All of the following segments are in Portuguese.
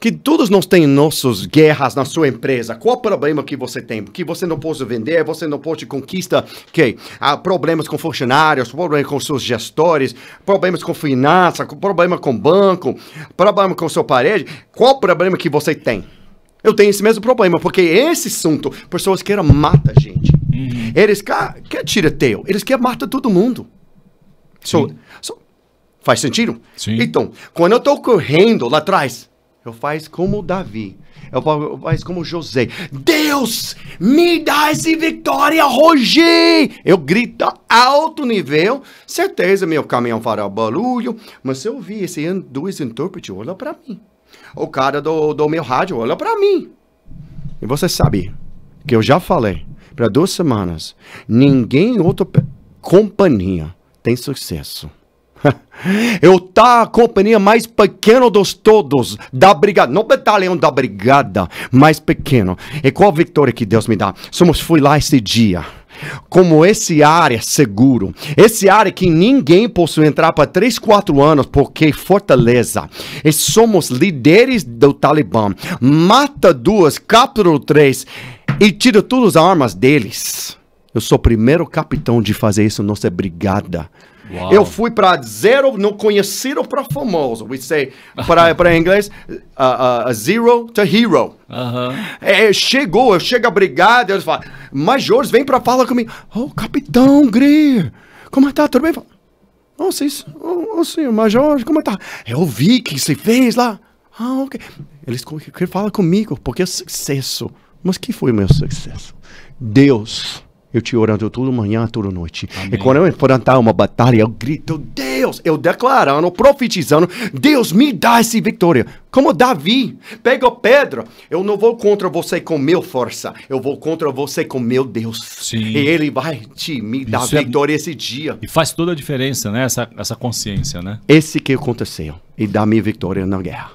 que todos nós temos nossas guerras na sua empresa. Qual o problema que você tem? Que você não pode vender, você não pode conquistar, problemas com funcionários, problemas com seus gestores, problemas com finanças, problema com banco, problema com sua parede. Qual o problema que você tem? Eu tenho esse mesmo problema, porque esse assunto, pessoas querem matar a gente. Eles querem tiroteio, eles querem matar todo mundo. Faz sentido? Sim. Então, quando eu estou correndo lá atrás, eu faço como Davi, eu faço como José. Deus, me dá essa vitória hoje! Eu grito alto nível, certeza meu caminhão fará barulho, mas se eu vi dois intérpretes, olha para mim. O cara do meu rádio, olha para mim. E você sabe que eu já falei para 2 semanas, ninguém outra companhia tem sucesso. Eu tá a companhia mais pequena dos todos, da brigada, não batalhão da brigada, mais pequeno. E qual a vitória que Deus me dá? Fui lá esse dia, como esse área seguro, esse área que ninguém possui entrar para 3, 4 anos, porque fortaleza. E somos líderes do Talibã, mata 2, captura 3 e tira todas as armas deles. Eu sou o primeiro capitão de fazer isso, nossa brigada. Uau. Eu fui para zero, não conhecido para famoso. We say, para inglês, zero to hero. Eu chego a brigada, eles falam, majores, vem para falar comigo. Oh, capitão Greer, como está? Tudo bem? Oh, sim, major, como tá? Eu vi que você fez lá. Ok. Eles querem falar comigo, porque é sucesso. Mas que foi o meu sucesso? Deus. Eu te orando toda manhã, toda noite. Amém. E quando eu enfrentar uma batalha, eu grito, Deus, eu declarando, profetizando, Deus me dá essa vitória. Como Davi, pega pedra, eu não vou contra você com meu força, eu vou contra você com meu Deus. Sim. E ele vai me dar vitória esse dia. E faz toda a diferença, né? Essa consciência, né? Esse que aconteceu, e dá minha vitória na guerra.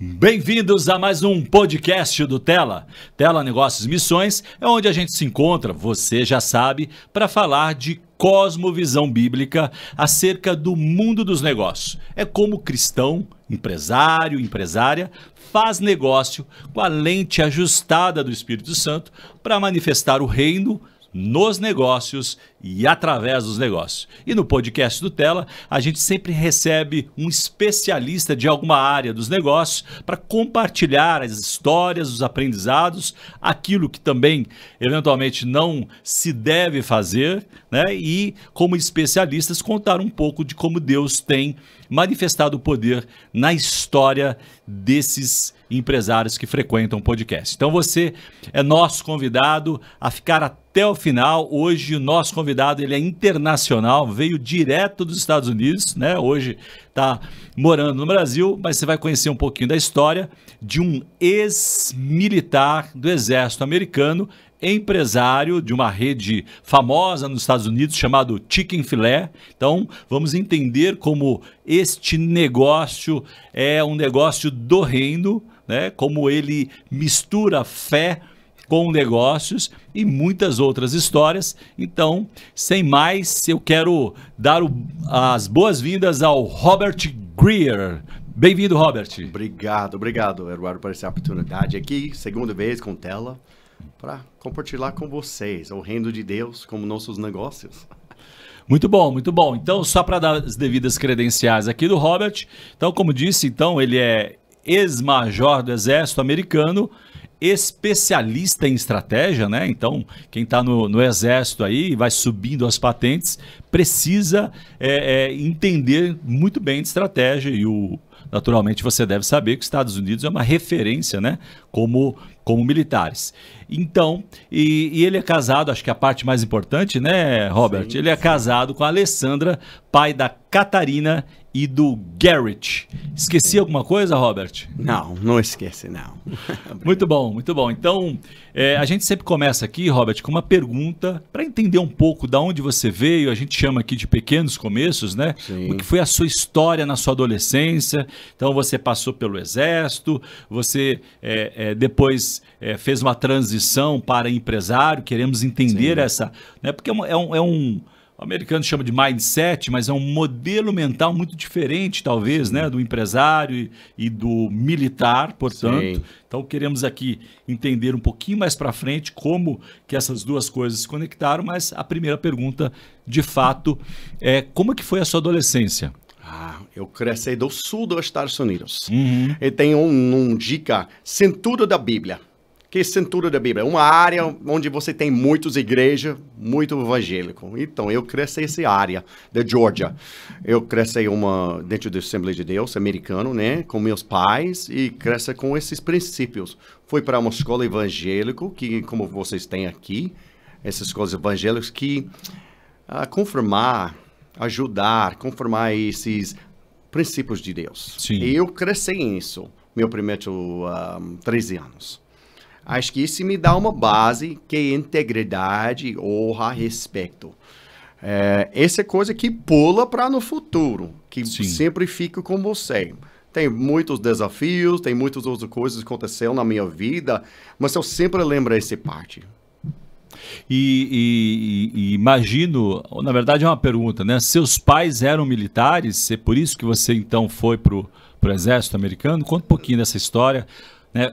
Bem-vindos a mais um podcast do Tela. Tela Negócios e Missões é onde a gente se encontra, você já sabe, para falar de cosmovisão bíblica acerca do mundo dos negócios. É como cristão, empresário, empresária, faz negócio com a lente ajustada do Espírito Santo para manifestar o reino nos negócios e através dos negócios. E no podcast do Tela, a gente sempre recebe um especialista de alguma área dos negócios para compartilhar as histórias, os aprendizados, aquilo que também eventualmente não se deve fazer, né? E como especialistas contar um pouco de como Deus tem manifestado o poder na história desses empresários que frequentam o podcast. Então você é nosso convidado a ficar até o final. Hoje o nosso convidado ele é internacional, veio direto dos Estados Unidos, né? Hoje está morando no Brasil, mas você vai conhecer um pouquinho da história de um ex-militar do Exército Americano, empresário de uma rede famosa nos Estados Unidos chamado Chick-fil-A. Então, vamos entender como este negócio é um negócio do reino, né? Como ele mistura fé com negócios e muitas outras histórias. Então, sem mais, eu quero dar as boas-vindas ao Robert Greer. Bem-vindo, Robert. Obrigado, Eduardo, por essa oportunidade aqui, segunda vez com Tela, para compartilhar com vocês o reino de Deus como nossos negócios. Muito bom, muito bom. Então, só para dar as devidas credenciais aqui do Robert, então, como disse, então, ele é ex-major do Exército Americano, especialista em estratégia, né? Então, quem está no Exército aí, vai subindo as patentes, precisa entender muito bem de estratégia e naturalmente você deve saber que os Estados Unidos é uma referência, né? Como como militares. Então, e ele é casado, acho que a parte mais importante, né, Robert? Sim, ele é casado com a Alessandra, pai da Catarina e do Garrett. Esqueci alguma coisa, Robert? Não, não esquece, não. Muito bom, muito bom. Então, a gente sempre começa aqui, Robert, com uma pergunta para entender um pouco da onde você veio. A gente chama aqui de pequenos começos, né? Sim. O que foi a sua história na sua adolescência. Então, você passou pelo exército, você depois fez uma transição para empresário. Queremos entender Sim. essa, né? Porque o americano chama de mindset, mas é um modelo mental muito diferente, talvez, né, do empresário e do militar, portanto. Sim. Então, queremos aqui entender um pouquinho mais para frente como que essas duas coisas se conectaram, mas a primeira pergunta, de fato, é como que foi a sua adolescência? Eu cresci do sul dos Estados Unidos. Uhum. E tem um dica, cintura da Bíblia. Que é cintura da Bíblia? Uma área onde você tem muitas igrejas, muito evangélico. Então, eu cresci nessa área da Georgia. Eu cresci dentro da Assembleia de Deus americano, né? Com meus pais e cresci com esses princípios. Fui para uma escola evangélica, que como vocês têm aqui, essas escolas evangélicas que conformar esses princípios de Deus. Sim. E eu cresci nisso, meu primeiro 13 anos. Acho que isso me dá uma base que é integridade, honra, respeito. Essa é coisa que pula para no futuro, que Sim. sempre fica com você. Tem muitos desafios, tem muitas outras coisas que aconteceram na minha vida, mas eu sempre lembro essa parte. E imagino, na verdade é uma pergunta, né? Seus pais eram militares, é por isso que você então foi pro exército americano? Conta um pouquinho dessa história, né?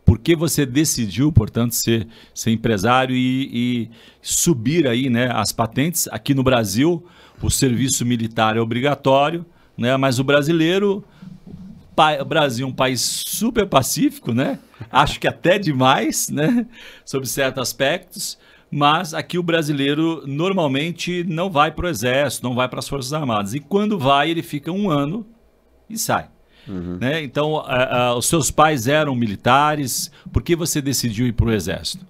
Por que você decidiu, portanto, ser empresário e subir aí, né, as patentes? Aqui no Brasil, o serviço militar é obrigatório, né? Mas o brasileiro, o Brasil é um país super pacífico, né? Acho que até demais, né? Sobre certos aspectos. Mas aqui o brasileiro normalmente não vai para o exército, não vai para as Forças Armadas. E quando vai, ele fica 1 ano e sai. Uhum. Né? Então, os seus pais eram militares. Por que você decidiu ir para o exército?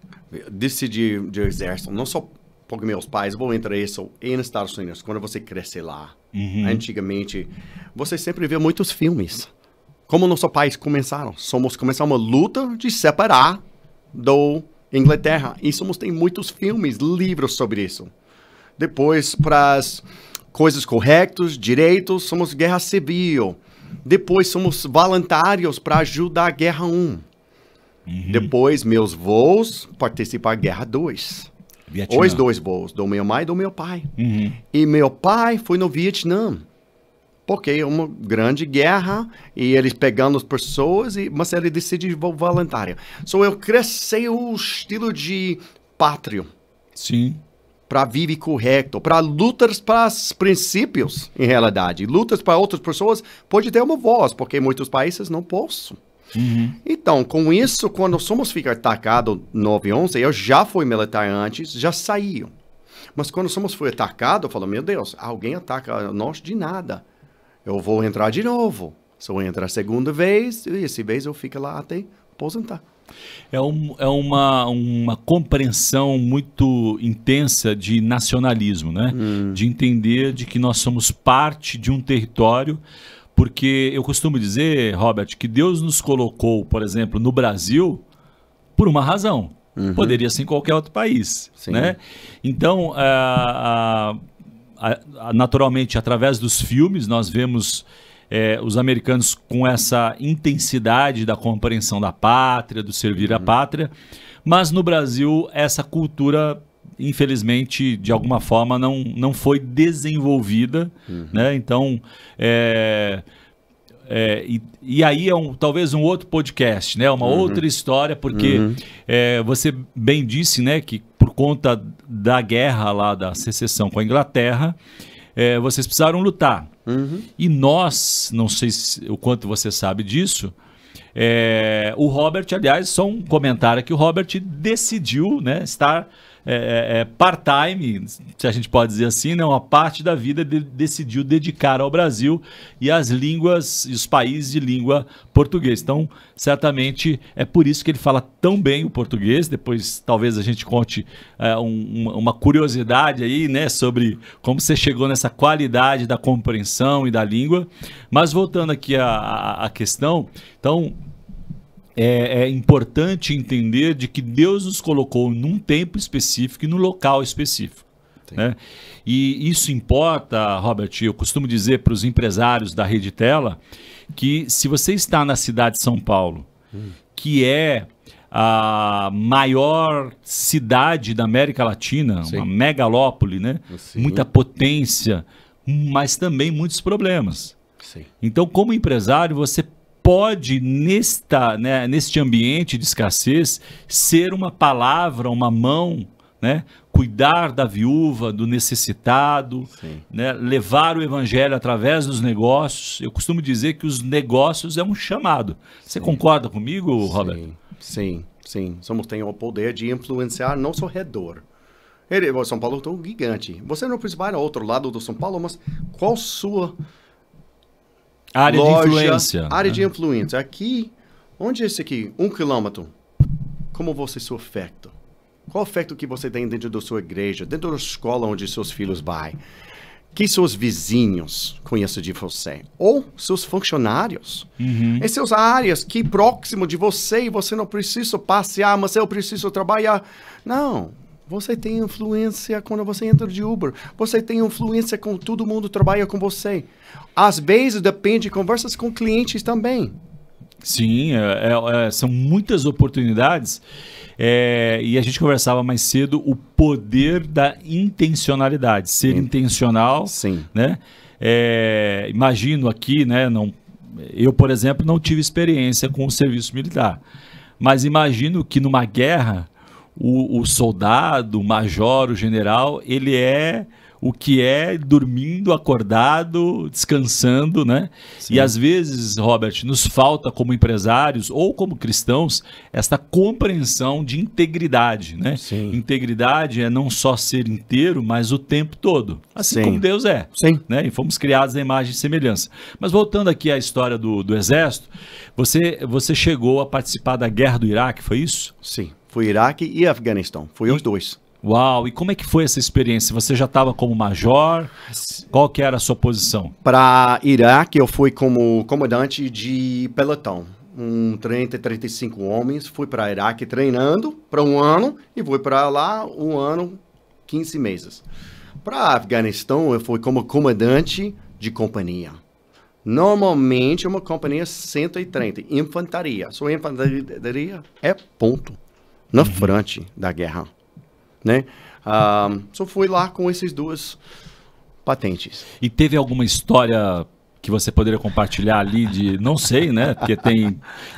Decidi de exército, não só porque meus pais vão entrar isso nos Estados Unidos, quando você cresce lá. Uhum. Antigamente, você sempre vê muitos filmes. Como nossos pais começaram. Começamos uma luta de separar do Inglaterra. E tem muitos filmes, livros sobre isso. Depois, para as coisas corretas, direitos, somos guerra civil. Depois somos voluntários para ajudar a Guerra 1. Uhum. Depois, meus voos participaram da Guerra 2. Vietnã. Os 2 voos, do meu mãe e do meu pai. Uhum. E meu pai foi no Vietnã. Porque é uma grande guerra e eles pegando as pessoas, mas ele decide voluntário. Eu cresci o estilo de pátrio. Sim. Para viver correto, para lutas para os princípios, em realidade. Lutas para outras pessoas pode ter uma voz, porque em muitos países não posso. Uhum. Então, com isso, quando ficar atacados no 9/11, eu já fui militar antes, já saí. Mas quando fui atacado, eu falo, meu Deus, alguém ataca nós de nada. Eu vou entrar de novo. Se eu entrar a segunda vez, e essa vez eu fico lá até aposentar. É uma compreensão muito intensa de nacionalismo, né? De entender de que nós somos parte de um território, porque eu costumo dizer, Robert, que Deus nos colocou, por exemplo, no Brasil, por uma razão. Uhum. Poderia ser em qualquer outro país, Sim. né? Então, naturalmente, através dos filmes, nós vemos os americanos com essa intensidade da compreensão da pátria, do servir à pátria, mas no Brasil essa cultura, infelizmente, de alguma forma não foi desenvolvida, né? Então, e aí é talvez um outro podcast, né? Uma outra história, porque você bem disse, né, que por conta da guerra lá da secessão com a Inglaterra, vocês precisaram lutar. E nós, não sei o quanto você sabe disso, o Robert, aliás, só um comentário aqui, o Robert decidiu, né, estar part-time, se a gente pode dizer assim, né, uma parte da vida decidiu dedicar ao Brasil e às línguas e os países de língua portuguesa. Então, certamente é por isso que ele fala tão bem o português. Depois, talvez a gente conte uma curiosidade aí, né, sobre como você chegou nessa qualidade da compreensão e da língua. Mas voltando aqui à questão, então é importante entender de que Deus nos colocou num tempo específico e num local específico. Né? E isso importa, Robert. Eu costumo dizer para os empresários da Rede Tela que se você está na cidade de São Paulo, que é a maior cidade da América Latina, uma megalópole, né? Muita potência, mas também muitos problemas. Sim. Então, como empresário, você pode, neste ambiente de escassez, ser uma palavra, uma mão, né? Cuidar da viúva, do necessitado, né? Levar o evangelho através dos negócios. Eu costumo dizer que os negócios é um chamado. Você concorda comigo, Roberto? Sim. Tem o poder de influenciar nosso redor. São Paulo é um gigante. Você não precisa ir ao outro lado do São Paulo, mas qual sua área loja, de influência? Área de influência. Aqui, onde é esse aqui? 1 quilômetro. Como você se oferta? Qual oferta que você tem dentro da sua igreja, dentro da escola onde seus filhos vão? Que seus vizinhos conhecem de você? Ou seus funcionários? Em suas áreas, que próximo de você, e você não precisa passear, mas eu preciso trabalhar. Não. Você tem influência quando você entra de Uber. Você tem influência com todo mundo que trabalha com você. Às vezes depende de conversas com clientes também. Sim, são muitas oportunidades. E a gente conversava mais cedo o poder da intencionalidade. Ser intencional. Sim. Né? Imagino aqui, né, eu, por exemplo, não tive experiência com o serviço militar. Mas imagino que numa guerra o soldado, o major, o general, ele é o que é dormindo, acordado, descansando, né? Sim. E às vezes, Robert, nos falta como empresários ou como cristãos esta compreensão de integridade, né? Sim. Integridade é não só ser inteiro, mas o tempo todo, assim como Deus é. Sim. Né? E fomos criados à imagem e semelhança. Mas voltando aqui à história do Exército, você chegou a participar da Guerra do Iraque, foi isso? Sim. Foi Iraque e Afeganistão. Foi os dois. Uau! E como é que foi essa experiência? Você já estava como major? Qual que era a sua posição? Para Iraque, eu fui como comandante de pelotão. 35 homens. Fui para Iraque treinando para 1 ano e fui para lá 1 ano, 15 meses. Para Afeganistão, eu fui como comandante de companhia. Normalmente, uma companhia 130, infantaria. Sua infantaria é ponto na frente da guerra. Né? Só fui lá com esses duas patentes. E teve alguma história que você poderia compartilhar ali de, não sei, né? Porque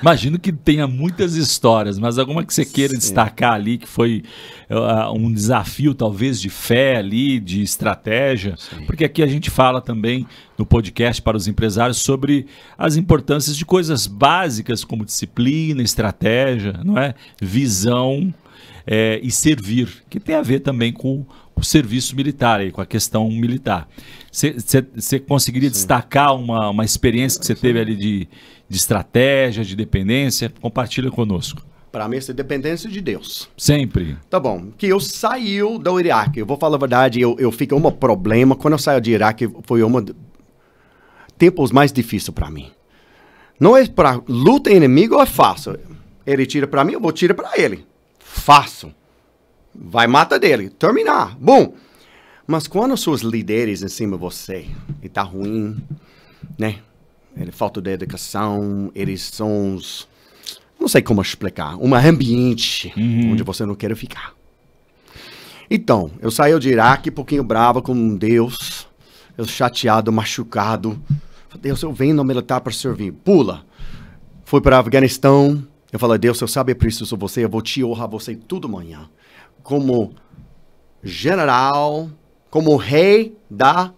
imagino que tenha muitas histórias, mas alguma que você queira destacar ali que foi um desafio talvez de fé ali, de estratégia, porque aqui a gente fala também no podcast para os empresários sobre as importâncias de coisas básicas como disciplina, estratégia, não é? Visão. E servir, que tem a ver também com o serviço militar, aí, com a questão militar. Você conseguiria destacar uma experiência que você teve ali de estratégia, de dependência? Compartilha conosco. Para mim, essa dependência de Deus. Sempre. Tá bom. Que eu saí do Iraque. Eu vou falar a verdade, eu fiquei um problema. Quando eu saí do Iraque, foi tempos mais difíceis para mim. Não é para luta inimigo, é fácil. Ele tira para mim, eu vou tirar para ele. Fácil. Vai matar dele. Terminar. Bom. Mas quando os seus líderes em cima de você, e tá ruim, né? Ele falta de educação, eles são os... Não sei como explicar. Um ambiente onde você não quer ficar. Então, eu saí de Iraque um pouquinho bravo com Deus. Eu chateado, machucado. Deus, eu venho no militar para servir. Pula. Fui para Afeganistão. Eu falei, Deus, eu sabia preciso de você, eu vou te honrar você tudo amanhã. Como general, como rei da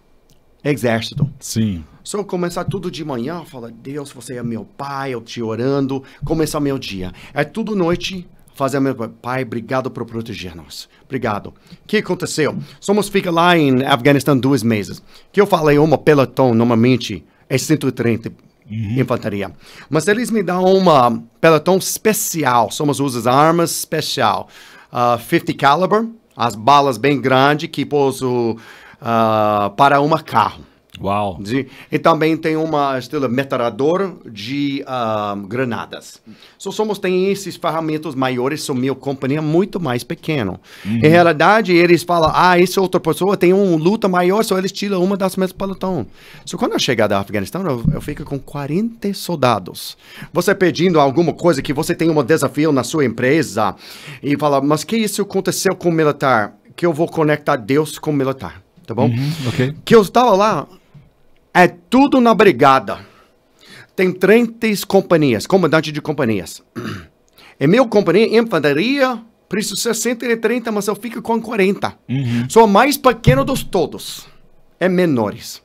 exército. Sim. Só começar tudo de manhã, falar, Deus, você é meu pai, eu te orando, começar meu dia. É tudo noite, fazer a mesma. Pai, obrigado por proteger-nos. Obrigado. O que aconteceu? Fica lá em Afeganistão 2 meses. Que eu falei, uma pelotão, normalmente, é 130 infantaria. Mas eles me dão uma pelotão especial. Usa armas especial. 50 caliber, as balas bem grandes que posso para um carro. Uau! E também tem uma estilo metralhador de granadas. Tem esses ferramentas maiores, minha companhia é muito mais pequena. Em realidade, eles falam, essa outra pessoa tem uma luta maior, só eles tiram uma das mesmas pelotões. Quando eu chegar da Afeganistão, eu fico com 40 soldados. Você pedindo alguma coisa que você tem um desafio na sua empresa e fala, mas que isso aconteceu com o militar? Que eu vou conectar Deus com o militar, tá bom? Ok. Que eu estava lá, é tudo na brigada. Tem 30 companhias, comandante de companhias. É minha companhia, infantaria, preciso ser 130, mas eu fico com 40. Sou o mais pequeno dos todos. É menores.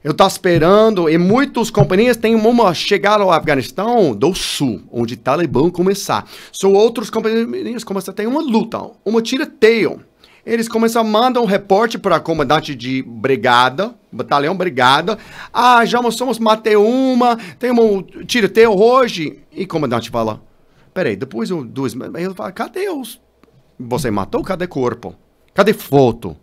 Eu estou esperando, e muitas companhias têm uma chegada ao Afeganistão do Sul, onde o Talibã começar. Outras companhias começam a ter uma luta, uma tiroteio. Eles começam a mandar um reporte para comandante de brigada, batalhão brigada. Já matei uma, tem um tiroteio hoje. E o comandante fala, peraí, depois de 2 meses, ele fala, cadê os... Você matou? Cadê corpo? Cadê foto?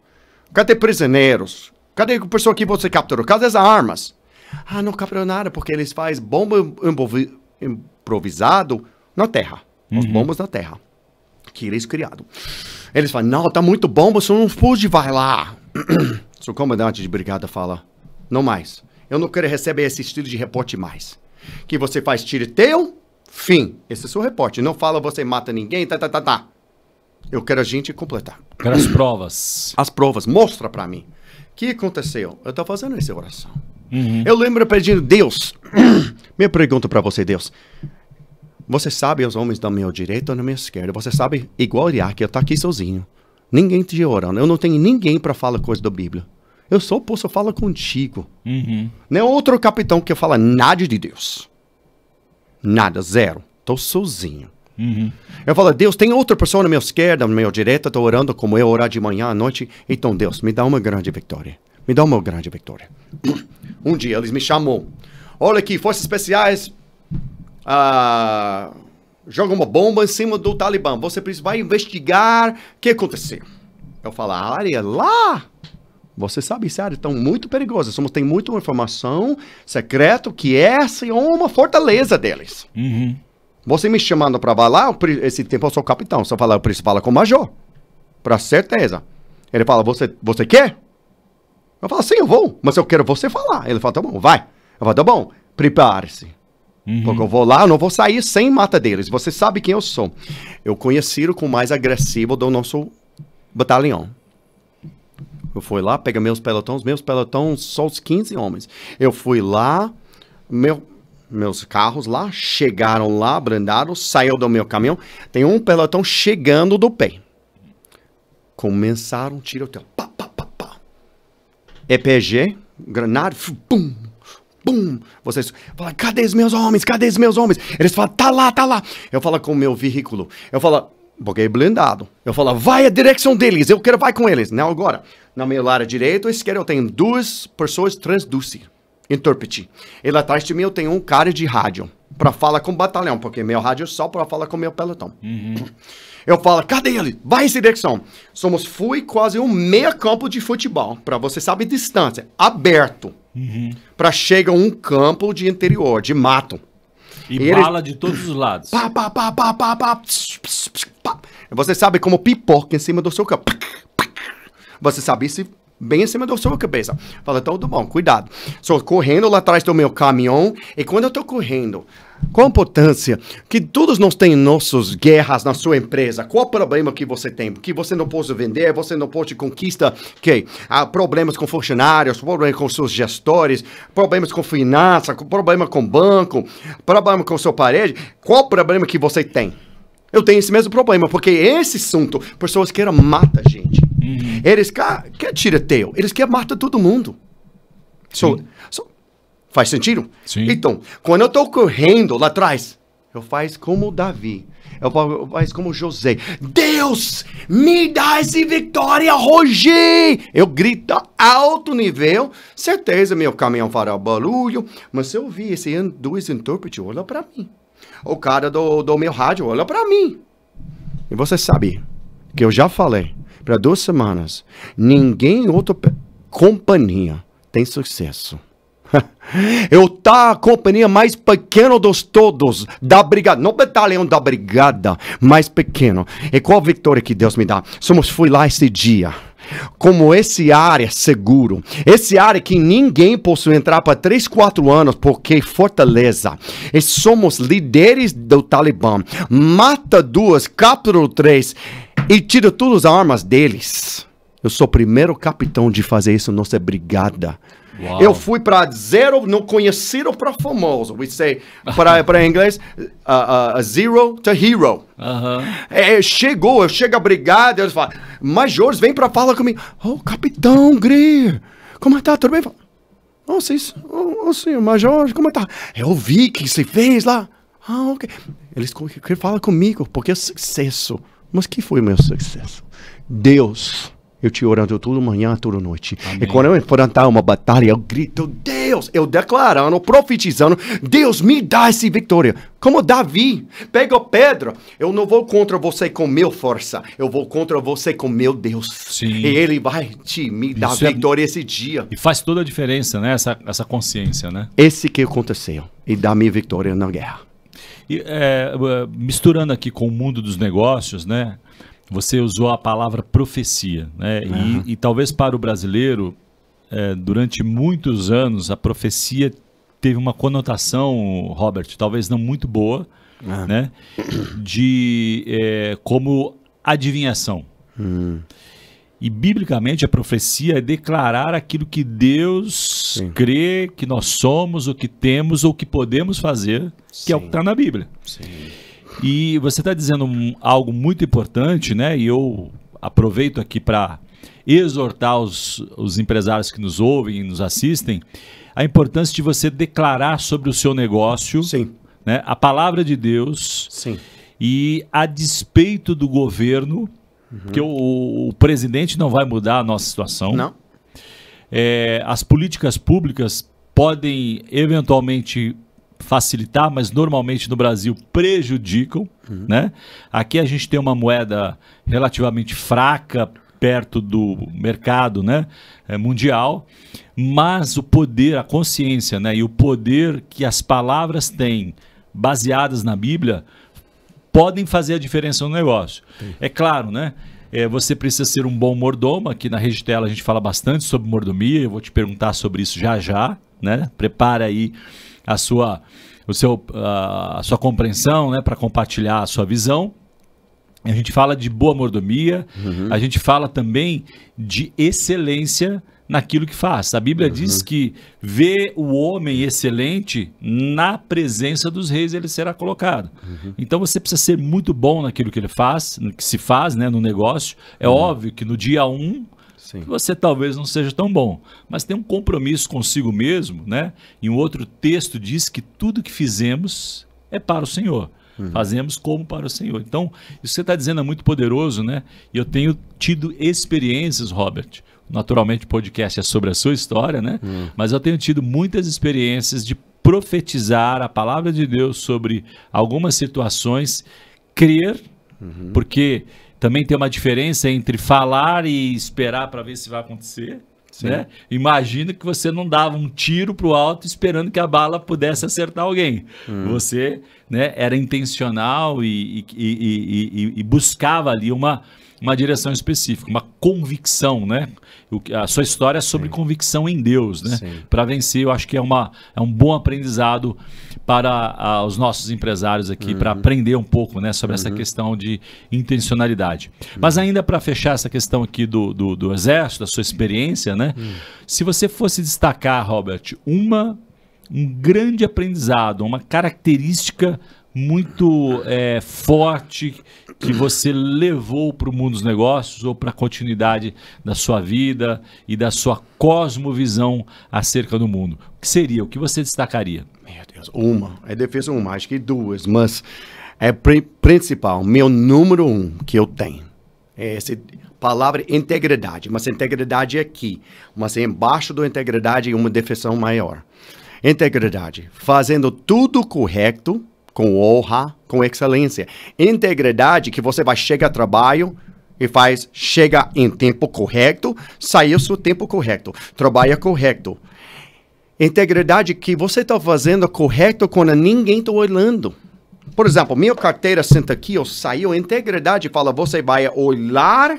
Cadê prisioneiros? Cadê a pessoa que você capturou? Cadê as armas? Não capturou nada, porque eles fazem bomba improvisado na terra. As bombas na terra. Que eles criaram. Eles falam, não, tá muito bom, você não pode, vai lá. O comandante de brigada fala, não mais. Eu não quero receber esse estilo de reporte mais. Que você faz tiroteio, fim. Esse é o seu reporte. Não fala você mata ninguém, tá. Eu quero a gente completar. Quero as provas. As provas, mostra pra mim. O que aconteceu? Eu tô fazendo essa oração. Eu lembro pedindo, Deus, minha pergunta pra você, Deus. Você sabe os homens da minha direita ou da minha esquerda. Você sabe, igual que eu tô aqui sozinho. Ninguém te orando. Eu não tenho ninguém para falar coisa da Bíblia. Eu só posso falar contigo. Não é outro capitão que fala nada de Deus. Nada, zero. Tô sozinho. Eu falo, Deus, tem outra pessoa na minha esquerda, na minha direita, tô orando como eu orar de manhã à noite. Então, Deus, me dá uma grande vitória. Me dá uma grande vitória. Um dia, eles me chamou. Olha aqui, forças especiais... joga uma bomba em cima do Talibã. Você vai investigar o que aconteceu. Eu falo, a área lá, você sabe, essa área é muito perigosa. Tem muita informação secreta que essa é uma fortaleza deles. Você me chamando para lá, esse tempo eu sou capitão. Eu preciso falar com o major. Para certeza. Ele fala, você quer? Eu falo, sim, eu vou. Mas eu quero você falar. Ele fala, tá bom, vai. Eu falo, tá bom, prepare-se. Porque eu vou lá, eu não vou sair sem mata deles. Você sabe quem eu sou. Eu conheci o mais agressivo do nosso batalhão. Eu fui lá, peguei meus pelotões só os 15 homens. Eu fui lá, meus carros lá, chegaram lá, blindados, saiu do meu caminhão. Tem um pelotão chegando do pé. Começaram tiroteio. Pá, pá, pá, pá. EPG, granada, pum. Bum! Vocês falam, cadê os meus homens? Cadê os meus homens? Eles falam, tá lá, tá lá. Eu falo com o meu veículo. Eu falo, porque é blindado. Eu falo, vai a direção deles. Eu quero vai com eles. Não agora. Na minha lado direito e esquerdo eu tenho 2 pessoas transducir. Intérprete. E lá atrás de mim eu tenho um cara de rádio. Para falar com o batalhão. Porque meu rádio é só para falar com o meu pelotão. Eu falo, cadê ele? Vai essa direção. Fui quase um meio campo de futebol. Para você saber distância. Aberto. Para chegar um campo de interior, de mato. E bala de todos os lados. Pá, pá, pá, pá, pá, pá, pá. Você sabe como pipoca em cima do seu campo. Você sabe isso bem em cima da sua cabeça. Fala, tudo bom, cuidado. Estou correndo lá atrás do meu caminhão. E quando eu estou correndo, qual a importância que todos nós temos nossas guerras na sua empresa? Qual o problema que você tem? Que você não pode vender, você não pode conquistar, problemas com funcionários, problemas com seus gestores, problemas com finanças, problema com banco, problema com sua parede. Qual o problema que você tem? Eu tenho esse mesmo problema, porque esse assunto, pessoas querem matar a gente. Eles querem tiroteio, eles querem matar todo mundo. Faz sentido? Sim. Então, quando eu estou correndo lá atrás, Eu faço como Davi. Eu faço como José. Deus, me dá essa vitória hoje! Eu grito alto nível. Certeza, meu caminhão fará barulho. Mas se eu vi dois intérpretes, olha para mim. O cara do meu rádio, olha para mim. E você sabe que eu já falei para 2 semanas. Ninguém outra companhia tem sucesso. Eu tá a companhia mais pequena dos todos, da brigada, não batalhão da brigada, mais pequeno. E qual vitória que Deus me dá? Fui lá esse dia, como esse área seguro, esse área que ninguém possui entrar para 3, 4 anos, porque fortaleza. E somos líderes do Talibã, mata 2, captura 3 e tira todas as armas deles. Eu sou o primeiro capitão de fazer isso, nossa brigada. Uau. Eu fui para zero, não conhecido para famoso. We say, para inglês, zero to hero. Eu chego a brigada, eles falam, majores, vem para falar comigo. Oh, capitão Greer, como está? Tudo bem? Oh, sim, major, como tá? Eu vi que você fez lá. Ah, ok. Eles querem falar comigo, porque é sucesso. Mas que foi o meu sucesso? Deus. Eu te orando toda manhã, toda noite. Amém. E quando eu enfrentar uma batalha, eu grito, Deus, eu declarando, profetizando, Deus me dá essa vitória. Como Davi, pega pedra, eu não vou contra você com meu força, eu vou contra você com meu Deus. Sim. E ele vai me dar vitória esse dia. E faz toda a diferença, né? Essa consciência, né? Esse que aconteceu, e dá minha vitória na guerra. E, misturando aqui com o mundo dos negócios, né? Você usou a palavra profecia, né? E talvez para o brasileiro, durante muitos anos, a profecia teve uma conotação, Robert, talvez não muito boa, né? Como adivinhação. E biblicamente a profecia é declarar aquilo que Deus crê que nós somos, o que temos, ou o que podemos fazer, que é o que está na Bíblia. Sim. E você está dizendo algo muito importante, né? E eu aproveito aqui para exortar os empresários que nos ouvem e nos assistem, a importância de você declarar sobre o seu negócio, né, a palavra de Deus. Sim. E a despeito do governo, que o presidente não vai mudar a nossa situação. Não. As políticas públicas podem eventualmente facilitar, mas normalmente no Brasil prejudicam, né? Aqui a gente tem uma moeda relativamente fraca perto do mercado, né, mundial, mas o poder, a consciência, né, e o poder que as palavras têm baseadas na Bíblia podem fazer a diferença no negócio. É claro, né? Você precisa ser um bom mordomo. Aqui na Rede Tela a gente fala bastante sobre mordomia, eu vou te perguntar sobre isso já, né? Prepara aí a sua compreensão, né, para compartilhar a sua visão. A gente fala de boa mordomia, a gente fala também de excelência naquilo que faz. A Bíblia diz que vê o homem excelente na presença dos reis, ele será colocado. Então você precisa ser muito bom naquilo que ele faz, no que se faz, né, no negócio. É óbvio que no dia 1 você talvez não seja tão bom, mas tem um compromisso consigo mesmo, né? Em um outro texto diz que tudo que fizemos é para o Senhor. Fazemos como para o Senhor. Então, isso que você está dizendo é muito poderoso, né? E eu tenho tido experiências, Robert. Naturalmente, o podcast é sobre a sua história, né? Mas eu tenho tido muitas experiências de profetizar a palavra de Deus sobre algumas situações, crer, porque também tem uma diferença entre falar e esperar para ver se vai acontecer. Né? Imagina que você não dava um tiro para o alto esperando que a bala pudesse acertar alguém. Você, né, era intencional e buscava ali uma direção específica, uma convicção, né? A sua história é sobre convicção em Deus, né? Para vencer, eu acho que é um bom aprendizado para os nossos empresários aqui, para aprender um pouco, né, sobre essa questão de intencionalidade. Mas ainda para fechar essa questão aqui do exército, da sua experiência, né? Se você fosse destacar, Robert, um grande aprendizado, uma característica muito forte que você levou para o mundo dos negócios ou para a continuidade da sua vida e da sua cosmovisão acerca do mundo? O que seria? O que você destacaria? Meu Deus, uma. É difícil uma, acho que duas, mas é principal, meu número 1 que eu tenho. É essa palavra integridade, mas integridade é aqui, mas embaixo da integridade é uma definição maior. Integridade, fazendo tudo correto, com honra, com excelência. Integridade, que você vai chegar ao trabalho e chega em tempo correto, sair o seu tempo correto, trabalha correto. Integridade, que você está fazendo correto quando ninguém está olhando. Por exemplo, minha carteira senta aqui, eu saio, integridade fala, você vai olhar,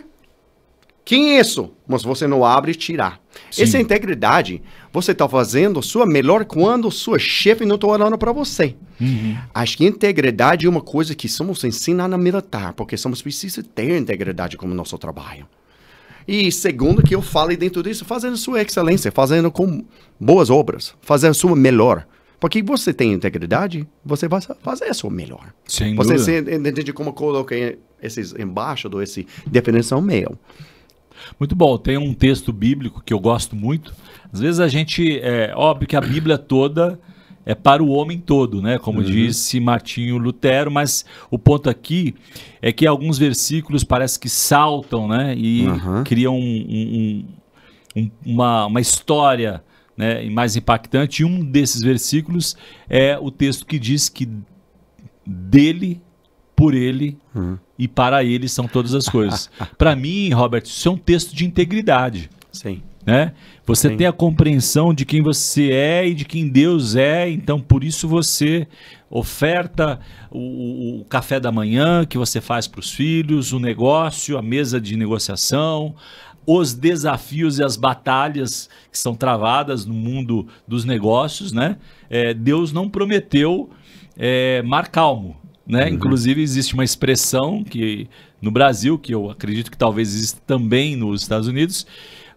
quem é isso? Mas você não abre e tirar. Sim. Essa integridade, você está fazendo sua melhor quando sua chefe não está olhando para você. Uhum. Acho que integridade é uma coisa que somos ensinados na militar, porque somos precisos ter integridade como nosso trabalho. E segundo que eu falo dentro disso, fazendo sua excelência, fazendo com boas obras, fazendo sua melhor. Porque você tem integridade, você vai fazer a sua melhor. Sem você dúvida. entende como eu coloquei esses embaixo dessa definição meu. Muito bom, tem um texto bíblico que eu gosto muito. Às vezes óbvio que a Bíblia toda é para o homem todo, né? Como disse Martinho Lutero, mas o ponto aqui é que alguns versículos parece que saltam, né? E criam uma história, né, mais impactante. E um desses versículos é o texto que diz que dele, por ele e para ele são todas as coisas. Para mim, Robert, isso é um texto de integridade. Sim. Né? Você Sim. tem a compreensão de quem você é e de quem Deus é, então por isso você oferta o café da manhã que você faz para os filhos, o negócio, a mesa de negociação, os desafios e as batalhas que são travadas no mundo dos negócios, né? Deus não prometeu mar calmo, né? Inclusive existe uma expressão que no Brasil, que eu acredito que talvez exista também nos Estados Unidos,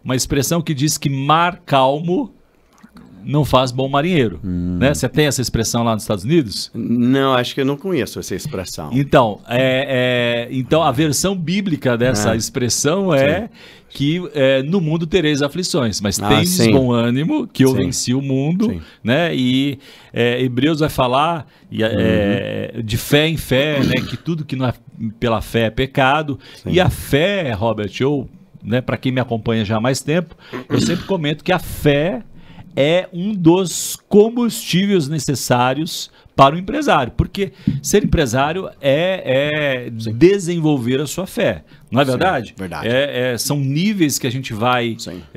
uma expressão que diz que mar calmo não faz bom marinheiro, né? Você tem essa expressão lá nos Estados Unidos? Não, acho que eu não conheço essa expressão. Então, então a versão bíblica dessa expressão é que no mundo tereis aflições, mas tendes bom ânimo, que eu venci o mundo, né? E Hebreus vai falar de fé em fé, né? Que tudo que não é pela fé é pecado. E a fé, Robert, né, para quem me acompanha já há mais tempo, eu sempre comento que a fé é um dos combustíveis necessários para o empresário, porque ser empresário é desenvolver a sua fé, não é verdade? Sim, verdade. São níveis que a gente vai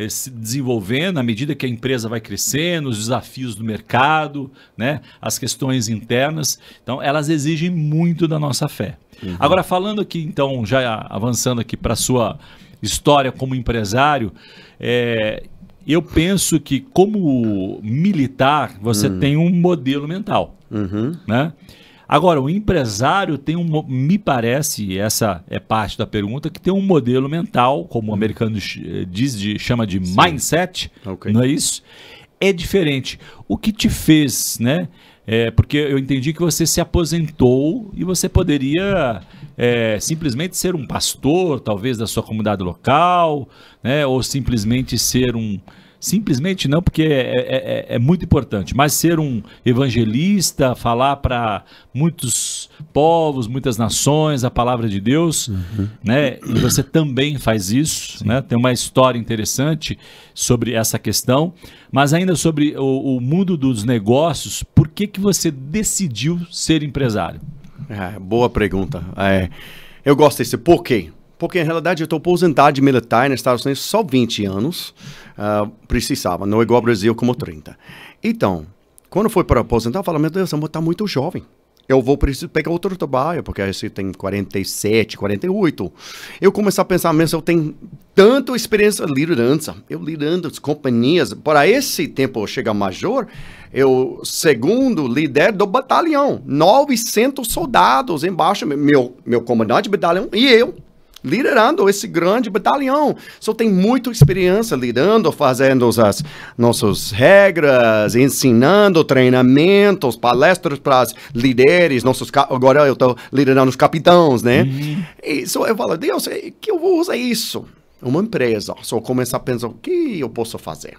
se desenvolvendo à medida que a empresa vai crescendo, os desafios do mercado, né, as questões internas, então elas exigem muito da nossa fé. Agora falando aqui, então, já avançando aqui para a sua história como empresário, eu penso que como militar você tem um modelo mental, né? Agora, o empresário tem me parece, essa é parte da pergunta, que tem um modelo mental, como o americano chama de mindset, não é isso? É diferente. O que te fez, né? Porque eu entendi que você se aposentou e você poderia simplesmente ser um pastor, talvez, da sua comunidade local, né? Ou simplesmente ser simplesmente não, porque é muito importante, mas ser um evangelista, falar para muitos povos, muitas nações, a palavra de Deus, né? E você também faz isso, né? Tem uma história interessante sobre essa questão, mas ainda sobre o mundo dos negócios, por que você decidiu ser empresário? Boa pergunta. Eu gosto desse porquê. Porque, em realidade, eu estou aposentado de militar nos Estados Unidos só 20 anos. Precisava, não é igual ao Brasil como 30. Então, quando foi para aposentar, eu falei, meu Deus, eu vou estar muito jovem. Eu vou precisar pegar outro trabalho, porque aí você tem 47, 48. Eu comecei a pensar mesmo, eu tenho tanta experiência de liderança. Eu liderando as companhias. Para esse tempo eu chegar major, eu segundo líder do batalhão. 900 soldados embaixo, meu comandante de batalhão e eu. liderando esse grande batalhão. Só tem muita experiência liderando, fazendo as nossas regras, ensinando treinamentos, palestras para os líderes, agora eu estou liderando os capitães, né? E só eu falo, Deus, que eu vou usar isso? Uma empresa, só começar a pensar, o que eu posso fazer?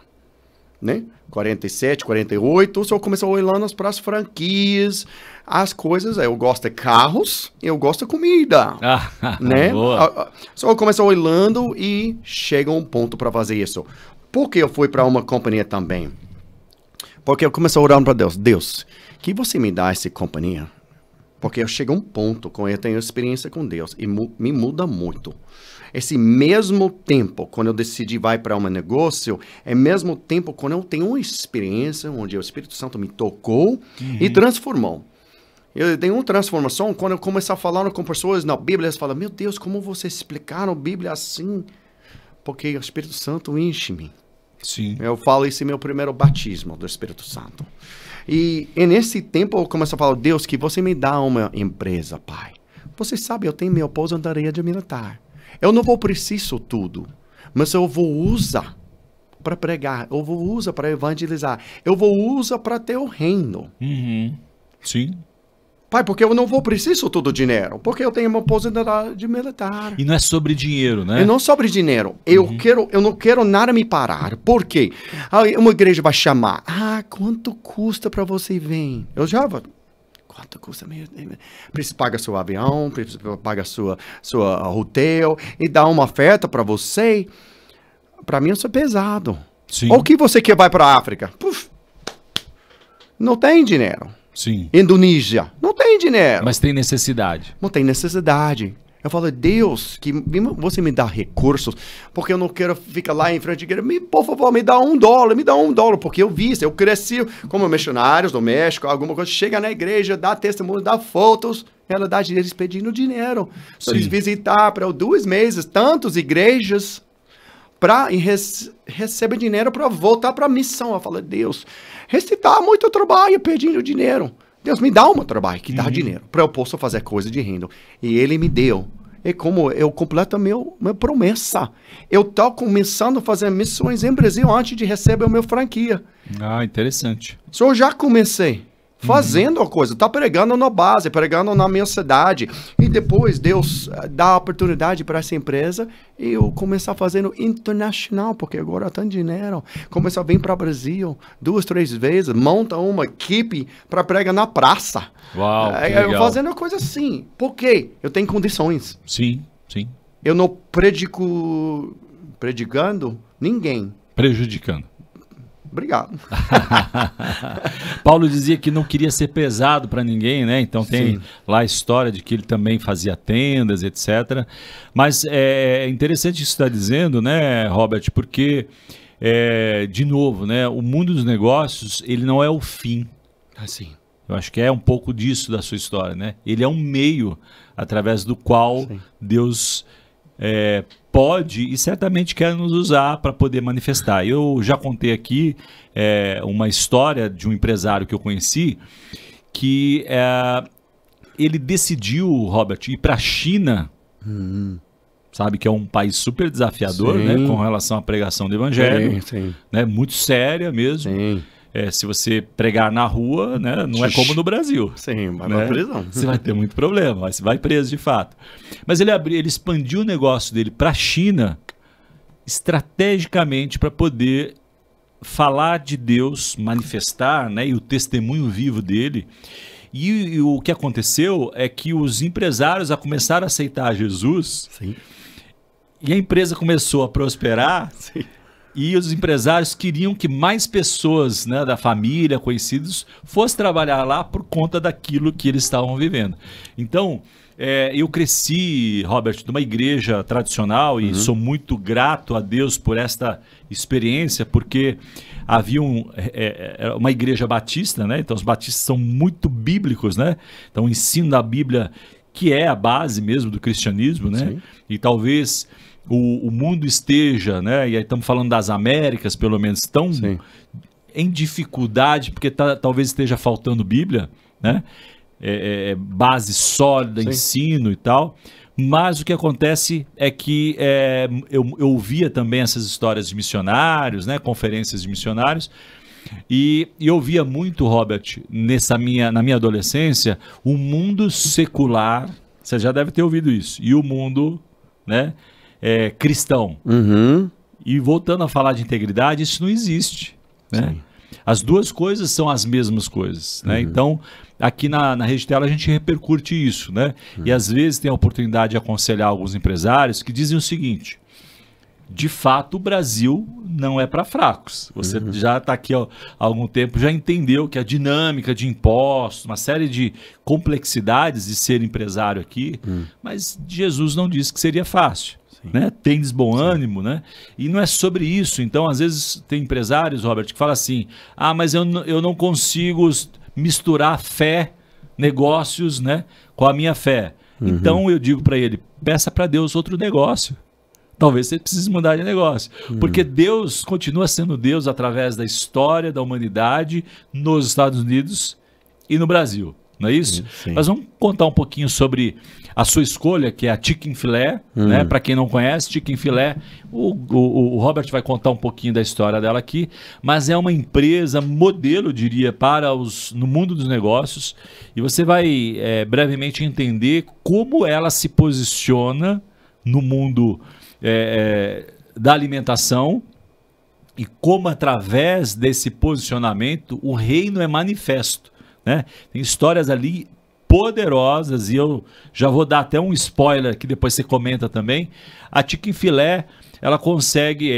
Né? 47, 48, só começou olhando para as franquias, as coisas, eu gosto de carros, eu gosto de comida, né? Só começou olhando e chega um ponto para fazer isso. Por que eu fui para uma companhia também? Porque eu comecei orando para Deus, Deus, que você me dá essa companhia? Porque eu chego a um ponto, quando eu tenho experiência com Deus, e me muda muito. Esse mesmo tempo, quando eu decidi vai para um negócio, é mesmo tempo quando eu tenho uma experiência onde o Espírito Santo me tocou e transformou. Eu tenho uma transformação quando eu começar falando com pessoas na Bíblia, eles falam, meu Deus, como vocês explicaram a Bíblia assim? Porque o Espírito Santo enche-me. Sim. Eu falo esse meu primeiro batismo do Espírito Santo. E nesse tempo eu começo a falar, Deus, que você me dá uma empresa, Pai. Você sabe, eu tenho minha aposentadoria de militar. Eu não vou precisar tudo, mas eu vou usar para pregar, eu vou usar para evangelizar, eu vou usar para ter o reino. Sim. Pai, porque eu não vou precisar todo o dinheiro, porque eu tenho uma aposentadoria militar. E não é sobre dinheiro, né? E não sobre dinheiro. Eu não quero nada me parar. Por quê? Uma igreja vai chamar. Quanto custa para você vir? Eu já vou. Quanto custa mesmo? Precisa pagar seu avião, precisa pagar sua hotel e dar uma oferta para você. Para mim isso é pesado. Sim. Ou que você quer vai para a África? Puf, não tem dinheiro. Sim. Indonésia, não tem dinheiro. Mas tem necessidade. Não tem necessidade. Eu falo, Deus, que você me dá recursos, porque eu não quero ficar lá em frente à igreja. Por favor, me dá $1, porque eu vi isso. Eu cresci como missionários do México, alguma coisa. Chega na igreja, dá testemunho, dá fotos. Na realidade, eles pedindo dinheiro. Então, eles visitar para 2 meses tantas igrejas e receber dinheiro para voltar para a missão. Eu falo, Deus, recitar muito trabalho pedindo dinheiro. Deus me dá um trabalho que dá dinheiro para eu possa fazer coisa de renda. E ele me deu. É como eu completo minha promessa. Eu estou começando a fazer missões em Brasil antes de receber a minha franquia. Interessante. Eu já comecei fazendo a coisa. Tá pregando na base, pregando na minha cidade. E depois Deus dá a oportunidade para essa empresa e eu começar fazendo internacional, porque agora tem dinheiro. Começar a vir para o Brasil 2, 3 vezes, monta uma equipe para pregar na praça. Uau, que legal. Fazendo a coisa assim. Por quê? Eu tenho condições. Sim, sim. Eu não predicando ninguém. Prejudicando. Obrigado. Paulo dizia que não queria ser pesado para ninguém, né? Então tem lá a história de que ele também fazia tendas, etc. Mas é interessante isso que você está dizendo, né, Robert? Porque, de novo, né, o mundo dos negócios, ele não é o fim. Assim. Eu acho que é um pouco disso da sua história, né? Ele é um meio através do qual Deus pode e certamente quer nos usar para poder manifestar. Eu já contei aqui uma história de um empresário que eu conheci que ele decidiu, Robert, ir para a China, sabe, que é um país super desafiador, né, com relação à pregação do evangelho, né, muito séria mesmo. Se você pregar na rua, né, não é como no Brasil. Sim, vai né? pra prisão. Você vai ter muito problema, você vai preso de fato. Mas ele expandiu o negócio dele para a China estrategicamente para poder falar de Deus, manifestar, né, e o testemunho vivo dele. E o que aconteceu é que os empresários começaram a aceitar Jesus. E a empresa começou a prosperar. E os empresários queriam que mais pessoas, né, da família, conhecidos, fossem trabalhar lá por conta daquilo que eles estavam vivendo. Então, eu cresci, Robert, numa igreja tradicional e sou muito grato a Deus por esta experiência, porque havia uma igreja batista, né? Então os batistas são muito bíblicos, né? Então o ensino da Bíblia, que é a base mesmo do cristianismo, né? E talvez o mundo esteja, né? E aí estamos falando das Américas, pelo menos, tão em dificuldade, porque talvez esteja faltando Bíblia, né? Base sólida, ensino e tal. Mas o que acontece é que eu ouvia também essas histórias de missionários, né, conferências de missionários, e eu via muito, Robert, na minha adolescência, o mundo secular, você já deve ter ouvido isso, e o mundo, né, cristão. Uhum. E voltando a falar de integridade, isso não existe, né? Sim. As duas coisas são as mesmas coisas, né? Então, aqui na Rede Tela a gente repercute isso, né? E às vezes tem a oportunidade de aconselhar alguns empresários que dizem o seguinte: de fato, o Brasil não é para fracos. Você já está aqui há algum tempo, já entendeu que a dinâmica de impostos, uma série de complexidades de ser empresário aqui, mas Jesus não disse que seria fácil. Né? Tendes bom ânimo, né? E não é sobre isso. Então, às vezes, tem empresários, Robert, que falam assim: ah, mas eu não consigo misturar fé, negócios, né, com a minha fé. Então, eu digo para ele: peça para Deus outro negócio. Talvez você precise mudar de negócio. Porque Deus continua sendo Deus através da história da humanidade nos Estados Unidos e no Brasil. Não é isso? Sim. Nós vamos contar um pouquinho sobre a sua escolha, que é a Chicken Filé, né? Para quem não conhece, Chicken Filé, o Robert vai contar um pouquinho da história dela aqui, mas é uma empresa modelo, diria, no mundo dos negócios, e você vai brevemente entender como ela se posiciona no mundo da alimentação e como, através desse posicionamento, o reino é manifesto. Né? Tem histórias ali poderosas, e eu já vou dar até um spoiler que depois você comenta também. A Chicken Filé, ela consegue,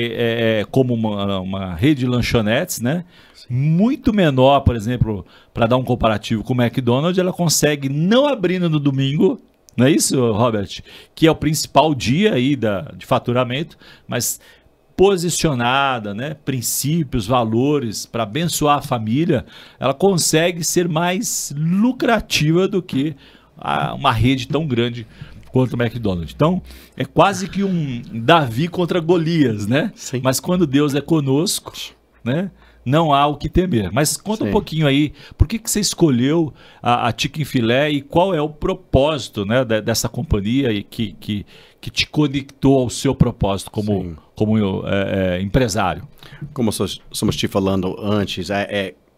como uma rede de lanchonetes, né? Muito menor, por exemplo, para dar um comparativo com o McDonald's, ela consegue, não abrindo no domingo, não é isso, Robert? Que é o principal dia aí de faturamento, mas posicionada, né, princípios, valores para abençoar a família, ela consegue ser mais lucrativa do que uma rede tão grande quanto o McDonald's. Então, é quase que um Davi contra Golias, né? Sim. Mas quando Deus é conosco, né, não há o que temer. Mas conta um pouquinho aí, por que você escolheu a Chicken Filé e qual é o propósito, né, dessa companhia e que te conectou ao seu propósito como empresário? Como somos te falando antes,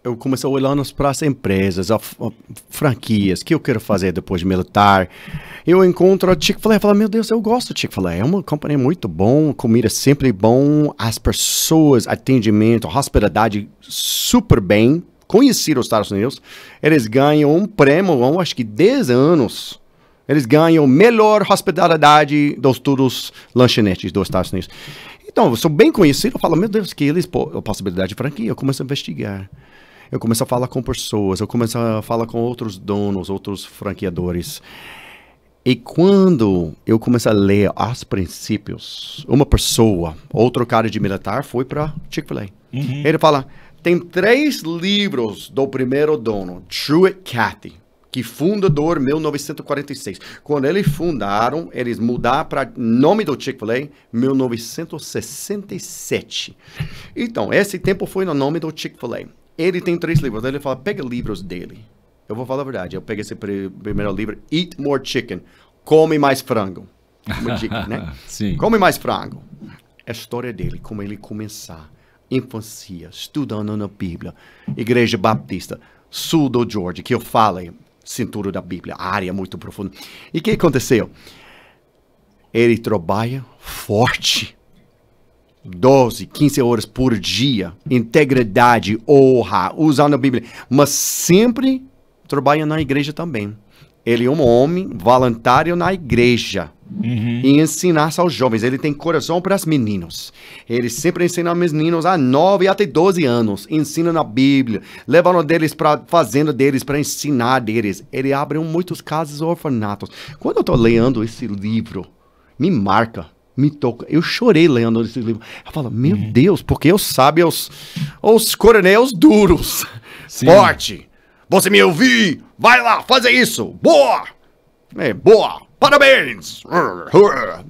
eu comecei olhando para as empresas, franquias, que eu quero fazer depois de militar. Eu encontro a Chick-fil-A e falo: meu Deus, eu gosto de Chick-fil-A. É uma companhia muito bom, comida sempre bom, as pessoas, atendimento, hospitalidade super bem, conhecido nos Estados Unidos. Eles ganham um prêmio, acho que 10 anos. Eles ganham melhor hospitalidade dos todos lanchonetes dos Estados Unidos. Então, eu sou bem conhecido, eu falo: meu Deus, que eles a possibilidade de franquia. Eu começo a investigar. Eu começo a falar com pessoas, eu começo a falar com outros donos, outros franqueadores. E quando eu comecei a ler os princípios, uma pessoa, outro cara de militar, foi para Chick-fil-A. Ele fala: tem 3 livros do primeiro dono, Truett Cathy, que fundador em 1946. Quando eles fundaram, eles mudaram para nome do Chick-fil-A 1967. Então, esse tempo foi no nome do Chick-fil-A. Ele tem 3 livros. Ele fala: pega livros dele. Eu vou falar a verdade. Eu peguei esse primeiro livro, Eat More Chicken. Come mais frango. Chicken, né? Sim. Come mais frango. A história dele, como ele começar, infância, estudando na Bíblia, Igreja Batista, sul do Georgia, que eu falei, cintura da Bíblia, área muito profunda. E o que aconteceu? Ele trabalha forte. 12, 15 horas por dia, integridade, honra, usando a Bíblia, mas sempre trabalha na igreja também. Ele é um homem voluntário na igreja e ensinar aos jovens. Ele tem coração para os meninos. Ele sempre ensina os meninos a 9 até 12 anos, ensina na Bíblia, levando deles para a fazenda deles, para ensinar deles. Ele abre muitos casas orfanatos. Quando eu estou lendo esse livro, me marca. Me toca. Eu chorei lendo esse livro. Eu falo: meu Deus, porque eu sabia os coronéis duros. Sim. Forte. Você me ouviu? Vai lá, fazer isso. Boa. Boa. Parabéns.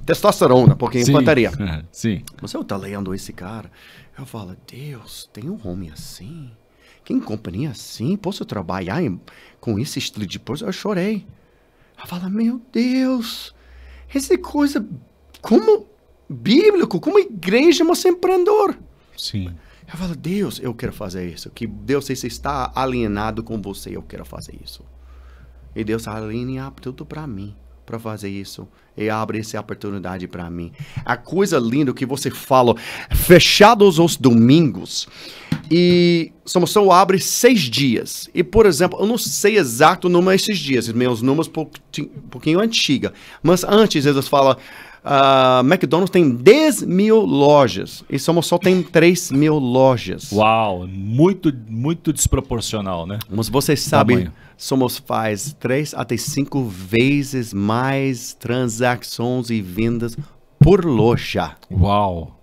Testosterona, porque infantaria. Sim. Você está lendo esse cara. Eu falo: Deus, tem um homem assim? Quem companhia assim? Posso trabalhar com esse estilo de coisa? Eu chorei. Eu falo: meu Deus. Essa coisa, como bíblico, como igreja, mas empreendedor. Sim. Eu falo, Deus, eu quero fazer isso. Que Deus, se você está alienado com você, eu quero fazer isso. E Deus alinha tudo para mim, para fazer isso. E abre essa oportunidade para mim. A coisa linda que você fala, fechados os domingos, e só abre 6 dias. E, por exemplo, eu não sei exato o número desses dias, meus números um pouquinho antigos. Mas antes eles falam, McDonald's tem 10 mil lojas e só tem 3 mil lojas. Uau, muito desproporcional, né? Mas você sabe, faz 3 até 5 vezes mais transações e vendas por loja. Uau,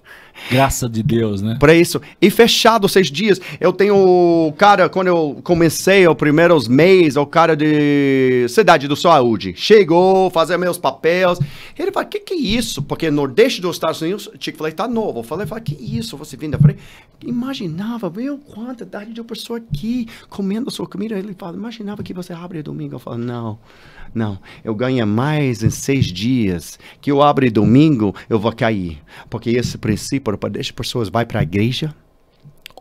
graças de Deus, né? Para isso. E fechado 6 dias. Eu tenho o cara, quando eu comecei, os primeiros meses, o cara de Cidade do Saúde. Chegou, fazer meus papéis. Ele fala, que é isso? Porque no Nordeste dos Estados Unidos, Chick-fil-A tá novo. Eu falei, que isso? Você vende? Eu falei, imaginava, viu, quantidade de pessoa aqui comendo a sua comida. Ele fala, imaginava que você abre domingo. Eu falo, não, eu ganho mais em 6 dias. Que eu abro domingo, eu vou cair. Porque esse princípio, para deixar pessoas vai para a igreja,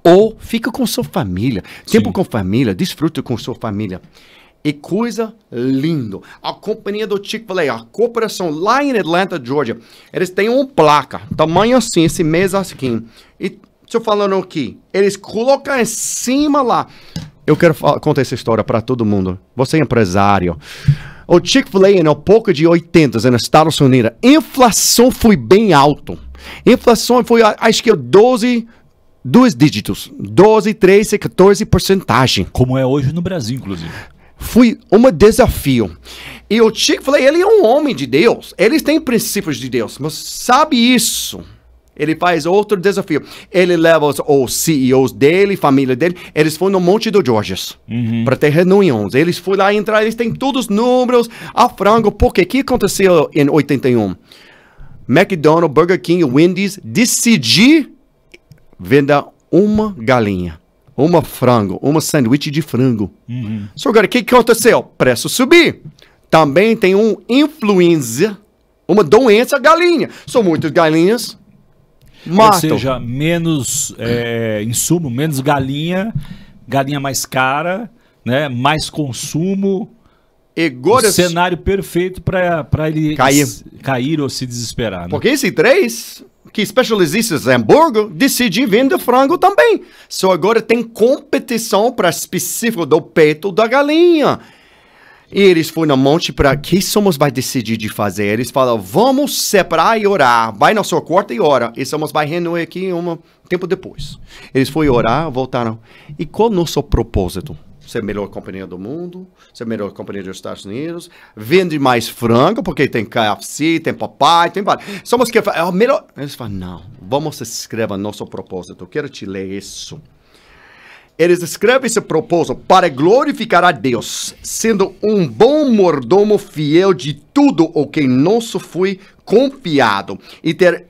ou fica com sua família. Tempo com família, desfruta com sua família. E coisa linda. A companhia do Chick-fil-A, a cooperação lá em Atlanta, Georgia, eles têm uma placa, tamanho assim, esse mês assim. E estou falando aqui, eles colocam em cima lá. Eu quero contar essa história para todo mundo. Você é empresário. O Chick-fil-A, no pouco de 80 nos Estados Unidos, a inflação foi bem alta. A inflação foi, acho que 2 dígitos. 12, 13, 14%. Como é hoje no Brasil, inclusive. Foi um desafio. E o Chick-fil-A, ele é um homem de Deus. Eles têm princípios de Deus. Mas sabe isso? Ele faz outro desafio. Ele leva os CEOs dele, família dele. Eles foram no Monte do Georges para ter reuniões. Eles foram lá entrar, eles têm todos os números, a frango. Porque o que aconteceu em 81? McDonald's, Burger King, Wendy's decidir vender uma galinha, uma frango, uma sanduíche de frango. Só agora, o que aconteceu? Preço subir. Também tem influenza, uma doença galinha. São muitas galinhas. Matam. Ou seja, menos insumo, menos galinha mais cara, né? Mais consumo. O cenário perfeito para ele cair ou se desesperar. Né? Porque esse 3, que especialistas em hambúrguer, decidiram vender frango também. Só agora tem competição para específico do peito da galinha. E eles foram no monte para que somos vai decidir de fazer. Eles falam, vamos separar e orar. Vai na sua quarta e ora. E somos vai reunir aqui tempo depois. Eles foram orar, voltaram. E qual o nosso propósito? Ser a melhor companhia do mundo, ser a melhor companhia dos Estados Unidos, vende mais frango, porque tem KFC, tem papai, tem vários. Somos que é o melhor. Eles falam, não, vamos escrever nosso propósito. Eu quero te ler isso. Eles escrevem esse propósito para glorificar a Deus, sendo um bom mordomo fiel de tudo o que nos foi confiado e ter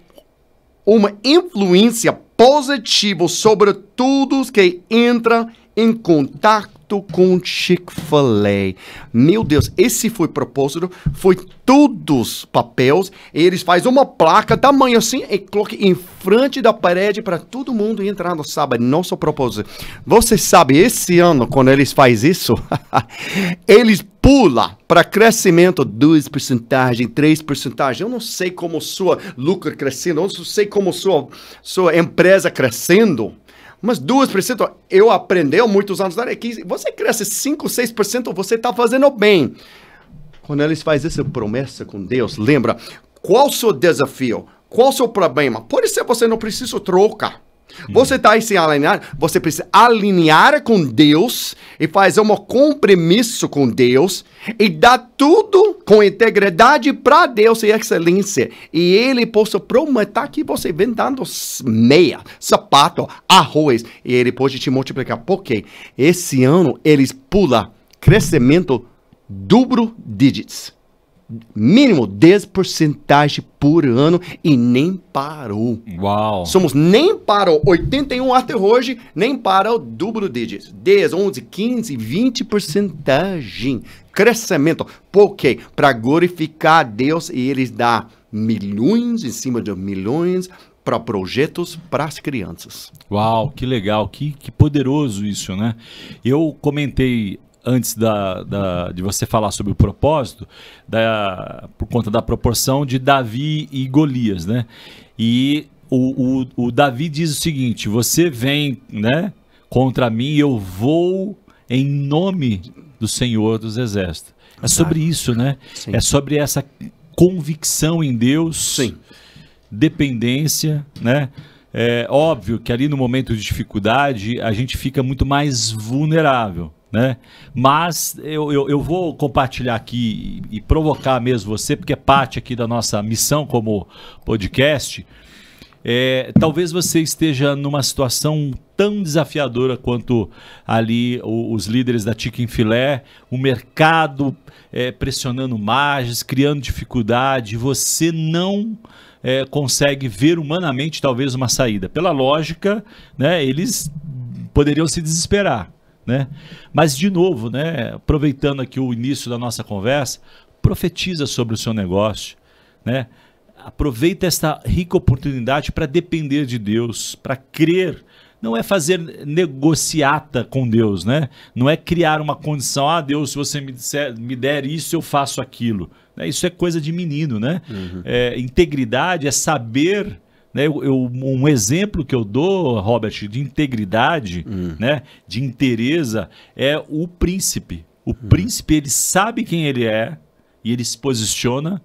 uma influência positiva sobre todos que entram em contato com Chick-fil-A. Meu Deus, esse foi o propósito, foi todos os papéis, e eles fazem uma placa tamanho assim e colocam em frente da parede para todo mundo entrar no sábado. Nosso propósito. Você sabe, esse ano, quando eles fazem isso, eles pulam para crescimento 2%, 3%. Eu não sei como sua lucro crescendo, eu não sei como sua empresa crescendo. Mas 2%, eu aprendi muitos anos atrás que você cresce 5%, 6%, você está fazendo bem. Quando eles fazem essa promessa com Deus, lembra, qual o seu desafio? Qual o seu problema? Pode ser você não precisa trocar. Você está aí se alinhar, você precisa alinhar com Deus e fazer um compromisso com Deus e dar tudo com integridade para Deus e excelência. E Ele possa prometer que você vem dando meia, sapato, arroz, e Ele pode te multiplicar. Porque esse ano eles pulam crescimento dobro dígitos. Mínimo 10% por ano e nem parou. Uau! Somos nem parou 81 até hoje, nem para o dobro dígitos. 10, 11, 15, 20%. Crescimento. Por quê? Para glorificar a Deus e eles dão milhões em cima de milhões para projetos para as crianças. Uau, que legal, que poderoso isso, né? Eu comentei antes de você falar sobre o propósito, por conta da proporção de Davi e Golias, né? E o Davi diz o seguinte: você vem, né, contra mim, eu vou em nome do Senhor dos Exércitos. É sobre isso, né? Sim. É sobre essa convicção em Deus, sim, dependência, né? É óbvio que ali no momento de dificuldade a gente fica muito mais vulnerável, né? Mas eu vou compartilhar aqui e provocar mesmo você, porque é parte aqui da nossa missão como podcast. Talvez você esteja numa situação tão desafiadora quanto ali os líderes da Chicken Filé, o mercado pressionando margens, criando dificuldade, você não consegue ver humanamente talvez uma saída. Pela lógica, né, eles poderiam se desesperar, né? Mas de novo, né, aproveitando aqui o início da nossa conversa, profetiza sobre o seu negócio, né? Aproveita esta rica oportunidade para depender de Deus, para crer. Não é fazer negociata com Deus, né? Não é criar uma condição, Deus, se você me der isso, eu faço aquilo. Isso é coisa de menino, né? Uhum. Integridade é saber, né? Um exemplo que eu dou, Robert, de integridade, né? De inteireza, é o príncipe. O príncipe, ele sabe quem ele é e ele se posiciona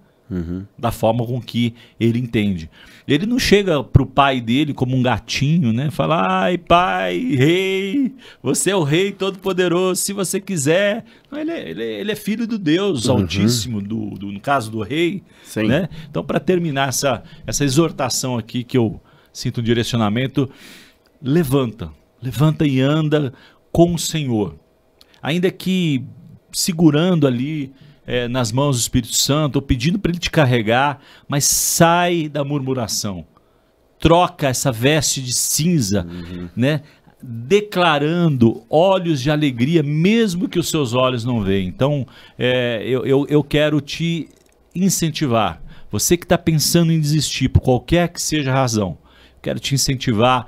da forma com que ele entende. Ele não chega para o pai dele como um gatinho, né? Fala, ai pai, rei, você é o rei todo-poderoso, se você quiser. Não, ele é filho do Deus Altíssimo, no caso do rei. Sim. Né? Então, para terminar essa exortação aqui, que eu sinto um direcionamento, levanta e anda com o Senhor. Ainda que segurando ali nas mãos do Espírito Santo, ou pedindo para ele te carregar, mas sai da murmuração, troca essa veste de cinza, né? Declarando olhos de alegria, mesmo que os seus olhos não veem. Então, eu quero te incentivar, você que está pensando em desistir, por qualquer que seja a razão, quero te incentivar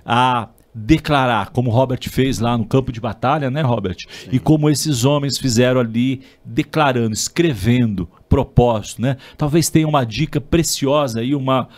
a declarar, como Robert fez lá no campo de batalha, né, Robert? Sim. E como esses homens fizeram ali, declarando, escrevendo propósito, né? Talvez tenha uma dica preciosa aí, uma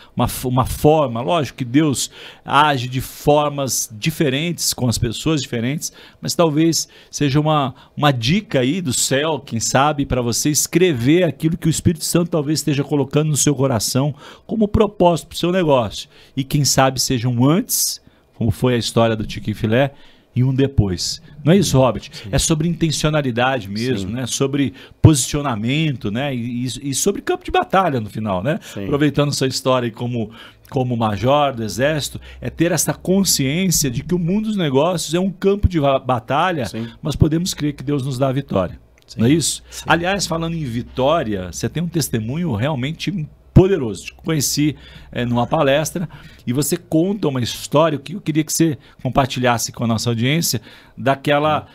forma, lógico que Deus age de formas diferentes, com as pessoas diferentes, mas talvez seja uma dica aí do céu, quem sabe, para você escrever aquilo que o Espírito Santo talvez esteja colocando no seu coração como propósito para o seu negócio. E quem sabe seja um antes, como foi a história do Chicken Filé, e um depois. Não é isso, Robert? Sim. É sobre intencionalidade mesmo, né? Sobre posicionamento, né? E sobre campo de batalha no final, né? Sim. Aproveitando sua história como major do Exército, é ter essa consciência de que o mundo dos negócios é um campo de batalha, sim, mas podemos crer que Deus nos dá a vitória. Sim. Não é isso? Sim. Aliás, falando em vitória, você tem um testemunho realmente poderoso. Te conheci numa palestra e você conta uma história que eu queria que você compartilhasse com a nossa audiência, daquela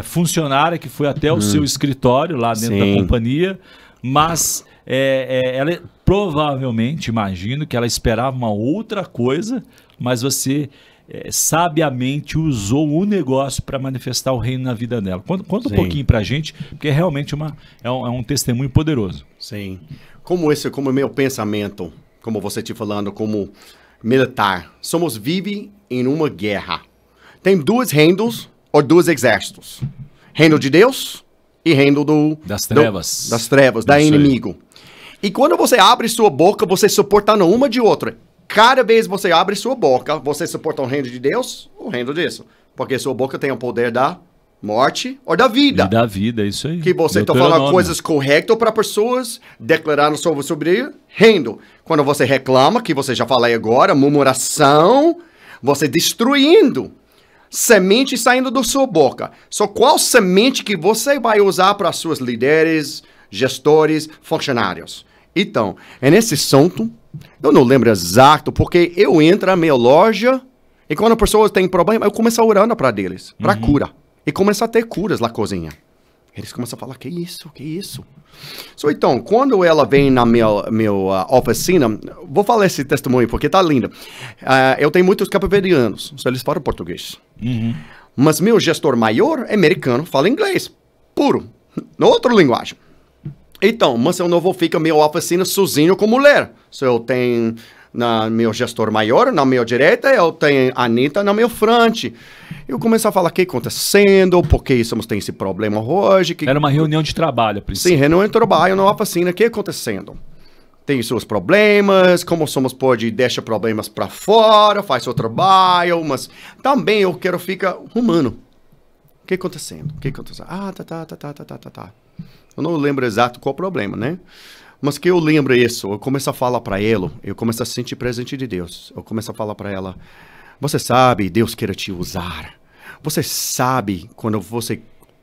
funcionária que foi até o seu escritório lá dentro, sim, da companhia, mas ela provavelmente, imagino que ela esperava uma outra coisa, mas você sabiamente usou o negócio para manifestar o reino na vida dela. Conta um pouquinho para a gente, porque é realmente um testemunho poderoso. Sim. Como meu pensamento, como você está falando, como militar, vive em uma guerra. Tem dois reinos ou dois exércitos. Reino de Deus e reino das trevas, da inimigo. E quando você abre sua boca, você suportando uma de outra. Cada vez você abre sua boca, você suporta o reino de Deus ou o reino disso. Porque sua boca tem o poder da morte ou da vida. E da vida, isso aí. Que você está falando coisas corretas para pessoas, declarando sobre reino. Quando você reclama, que você já falei agora, murmuração, você destruindo. Semente saindo da sua boca. Só qual semente que você vai usar para seus líderes, gestores, funcionários? Então, é nesse assunto, eu não lembro exato, porque eu entro na minha loja e quando a pessoa tem problema, eu começo orando para eles, para cura. E começar a ter curas na cozinha. Eles começam a falar, que isso, que isso? Então, quando ela vem na minha oficina, vou falar esse testemunho porque tá lindo. Eu tenho muitos cabo-verdianos, eles falam português. Mas meu gestor maior é americano, fala inglês, puro, outra linguagem. Então, mas eu não vou ficar na minha oficina sozinho com mulher. Se eu tenho meu gestor maior, na minha direita, eu tenho a Anitta na minha frente. Eu comecei a falar o que está acontecendo, por que estamos tendo esse problema hoje. Era uma reunião de trabalho, a princípio. Sim, reunião de trabalho na oficina, o que está acontecendo? Tem seus problemas, como somos pode deixar problemas para fora, faz seu trabalho, mas também eu quero ficar humano. O que está acontecendo? O que aconteceu? Tá. Eu não lembro exato qual o problema, né? Mas que eu lembro isso, eu começo a falar para ela, eu começo a sentir presente de Deus. Eu começo a falar para ela, você sabe, Deus quer te usar. Você sabe quando você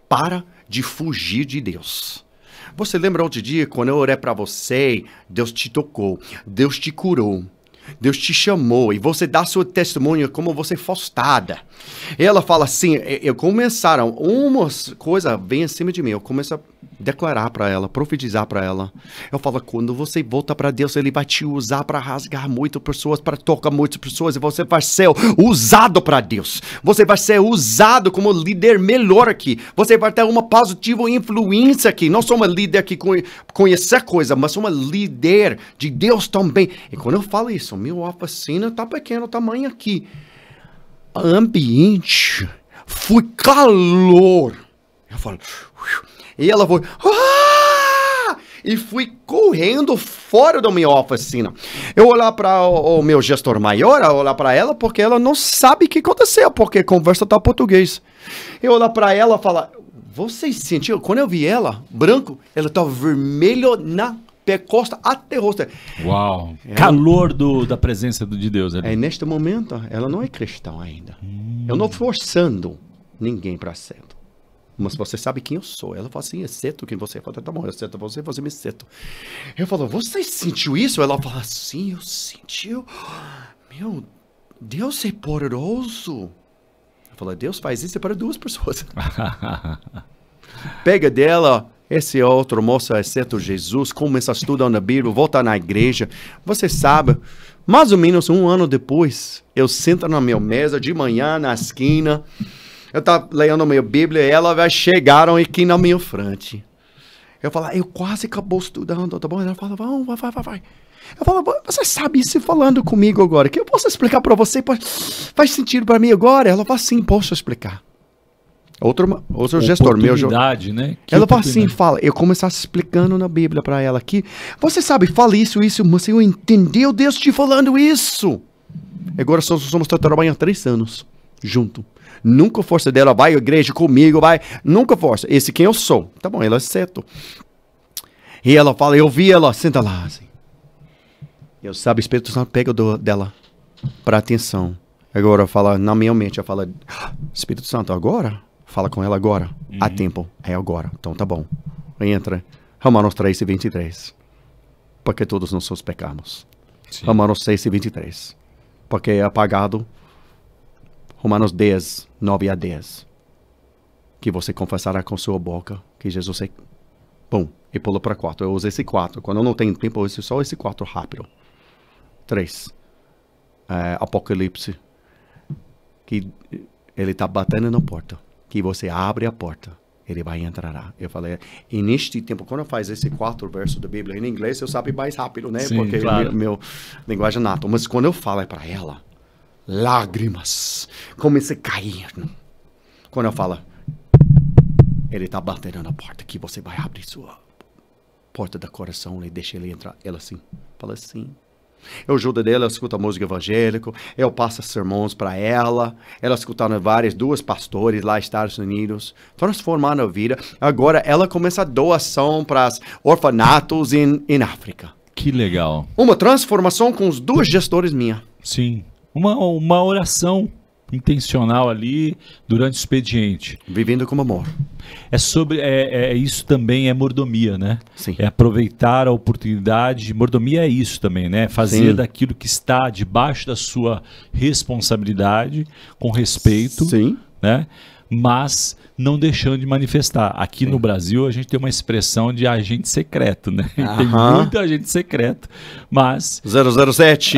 para de fugir de Deus. Você lembra outro dia, quando eu orei para você, Deus te tocou, Deus te curou. Deus te chamou e você dá seu testemunho como você foi afastada. Ela fala assim, eu começaram, umas coisas vem acima de mim, eu começo a declarar para ela, profetizar para ela. Eu falo, quando você volta para Deus, Ele vai te usar para rasgar muitas pessoas, para tocar muitas pessoas, e você vai ser usado para Deus. Você vai ser usado como líder melhor aqui. Você vai ter uma positiva influência aqui. Não sou uma líder que conhecer coisa, mas sou uma líder de Deus também. E quando eu falo isso, minha oficina tá pequeno, o tamanho aqui. Ambiente, foi calor. Eu falo, e ela foi, e fui correndo fora da minha oficina. Eu olhar para o meu gestor maior, eu olhar para ela, porque ela não sabe o que aconteceu, porque conversa tá português. Eu olhar para ela e falar, você sentiu? Quando eu vi ela, branco, ela tá vermelho na costa até o rosto. Uau! Calor da presença de Deus ali. Neste momento, ela não é cristã ainda. Eu não forçando ninguém para ser. Mas você sabe quem eu sou. Ela fala assim, exceto quem você é. Eu falo, tá bom, eu aceito você me exceto. Eu falo, você sentiu isso? Ela fala, sim, eu senti. Meu, Deus é poderoso. Eu falo, Deus faz isso para duas pessoas. Pega dela, esse outro moço, exceto Jesus, começa a estudar na Bíblia, volta na igreja. Você sabe, mais ou menos um ano depois, eu sento na minha mesa de manhã, na esquina. Eu estava lendo a minha Bíblia e ela vai chegar aqui na minha frente. Eu falo, eu quase acabou estudando, tá bom? Ela fala, vai. Eu falo, você sabe isso falando comigo agora, que eu posso explicar para você, faz sentido para mim agora? Ela fala, sim, posso explicar. Outro gestor meu. Né? Ela fala assim, eu começar explicando na Bíblia para ela aqui. Você sabe, fala isso, mas eu entendeu Deus te falando isso. Agora somos trabalhando há 3 anos, junto. Nunca força dela, vai à igreja comigo, vai. Nunca força. Esse quem eu sou. Tá bom, ela é certo. E ela fala, eu vi ela, senta lá, assim. Eu sabe, o Espírito Santo pega dela para atenção. Agora fala, na minha mente, eu falo, Espírito Santo, agora? Fala com ela agora. Há tempo. É agora. Então tá bom. Entra. Romanos 3:23. Porque todos nós somos pecamos. Sim. Romanos 6:23. Porque é apagado. Romanos 10:9-10. Que você confessará com sua boca que Jesus é... Bom, e pula para 4. Eu uso esse 4. Quando eu não tenho tempo, eu uso só esse 4 rápido. 3. Apocalipse. Que ele está batendo na porta. Que você abre a porta, ele vai entrar. Eu falei, e neste tempo, quando eu faço esse 4 versos da Bíblia em inglês, eu sabe mais rápido, né? Sim, porque claro. meu linguagem nato. Mas quando eu falo para ela, lágrimas começam a cair. Quando eu falo, ele está batendo na porta, que você vai abrir sua porta do coração e deixa ele entrar. Ela assim, fala assim. Eu ajudo dela, ela escuta música evangélica, eu passo sermões para ela escutando 2 pastores lá nos Estados Unidos, transformando a vida. Agora ela começa a doação para os orfanatos em África. Que legal. Uma transformação com os 2 gestores minha. Sim, uma oração intencional ali durante o expediente. Vivendo com amor. Isso também é mordomia, né? Sim. É aproveitar a oportunidade. Mordomia é isso também, né? Fazer daquilo que está debaixo da sua responsabilidade, com respeito, Sim. né? Mas não deixando de manifestar. Aqui no Brasil a gente tem uma expressão de agente secreto, né? Tem muito agente secreto, mas... 007.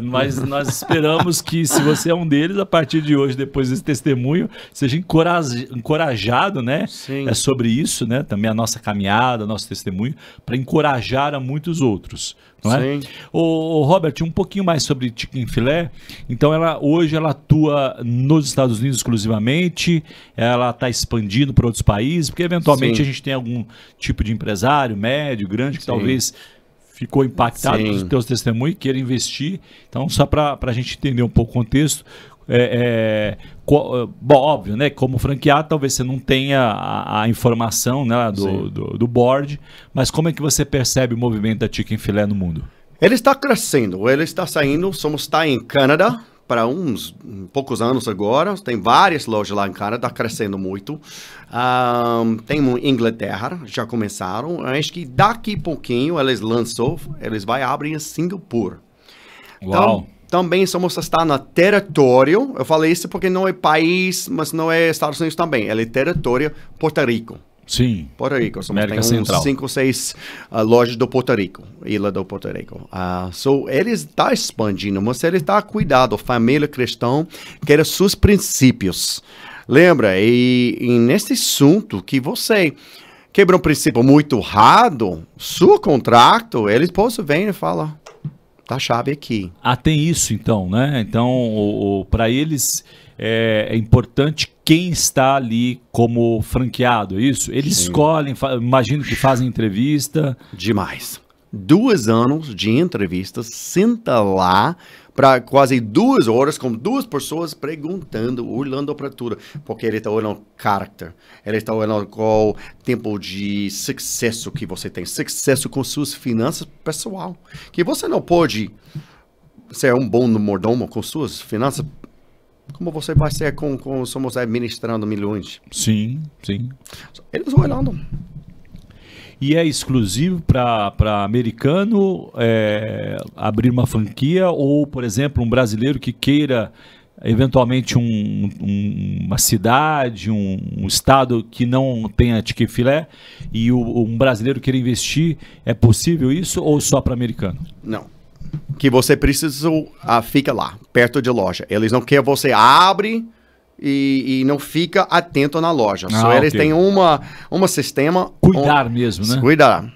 Mas nós esperamos que se você é um deles, a partir de hoje, depois desse testemunho, seja encorajado, né? Sim. É sobre isso, né? Também a nossa caminhada, nosso testemunho, para encorajar a muitos outros. Não é? Sim. O Robert, um pouquinho mais sobre Chicken Filé. Então, hoje ela atua nos Estados Unidos exclusivamente, ela está expandindo para outros países, porque eventualmente Sim. a gente tem algum tipo de empresário médio, grande, que Sim. talvez ficou impactado Sim. com os teus testemunhos e queira investir. Então, só para a gente entender um pouco o contexto, bom, óbvio, né? Como franqueado, talvez você não tenha a informação, né, do board, mas como é que você percebe o movimento da Chicken Filé no mundo? Ele está crescendo, ele está saindo, está em Canadá para uns poucos anos agora, tem várias lojas lá em Canadá, está crescendo muito. Tem em Inglaterra, já começaram, acho que daqui a pouquinho eles vão abrir em Singapura. Uau! Então, também está no território, eu falei isso porque não é país, mas não é Estados Unidos também, ele é território Porto Rico. Sim. Porto Rico, América tem Central. uns 5 ou 6 lojas do Porto Rico, ilha do Porto Rico. Ele está expandindo, mas ele está cuidado, família cristã, que era seus princípios. Lembra, e nesse assunto que você quebra um princípio muito errado, seu contrato, eles vir e falar, tá a chave aqui. Tem isso então, né? Então, para eles é importante quem está ali como franqueado, é isso? Eles Sim. escolhem, imagino que fazem entrevista. Demais. 2 anos de entrevistas, senta lá para quase 2 horas com 2 pessoas perguntando, olhando para tudo, porque ele está olhando caráter, ele está olhando qual tempo de sucesso que você tem, sucesso com suas finanças pessoal, que você não pode ser um bom mordomo com suas finanças. Como você vai ser com somos administrando milhões? Sim, sim. Eles olhando. E é exclusivo para americano abrir uma franquia ou, por exemplo, um brasileiro que queira eventualmente uma cidade, um estado que não tenha Chicken Filé e um brasileiro queira investir, é possível isso ou só para americano? Não. Que você precisa, fica lá, perto de loja. Eles não querem você abre e não fica atento na loja. Só eles têm um sistema... Cuidar mesmo, né? Cuidar.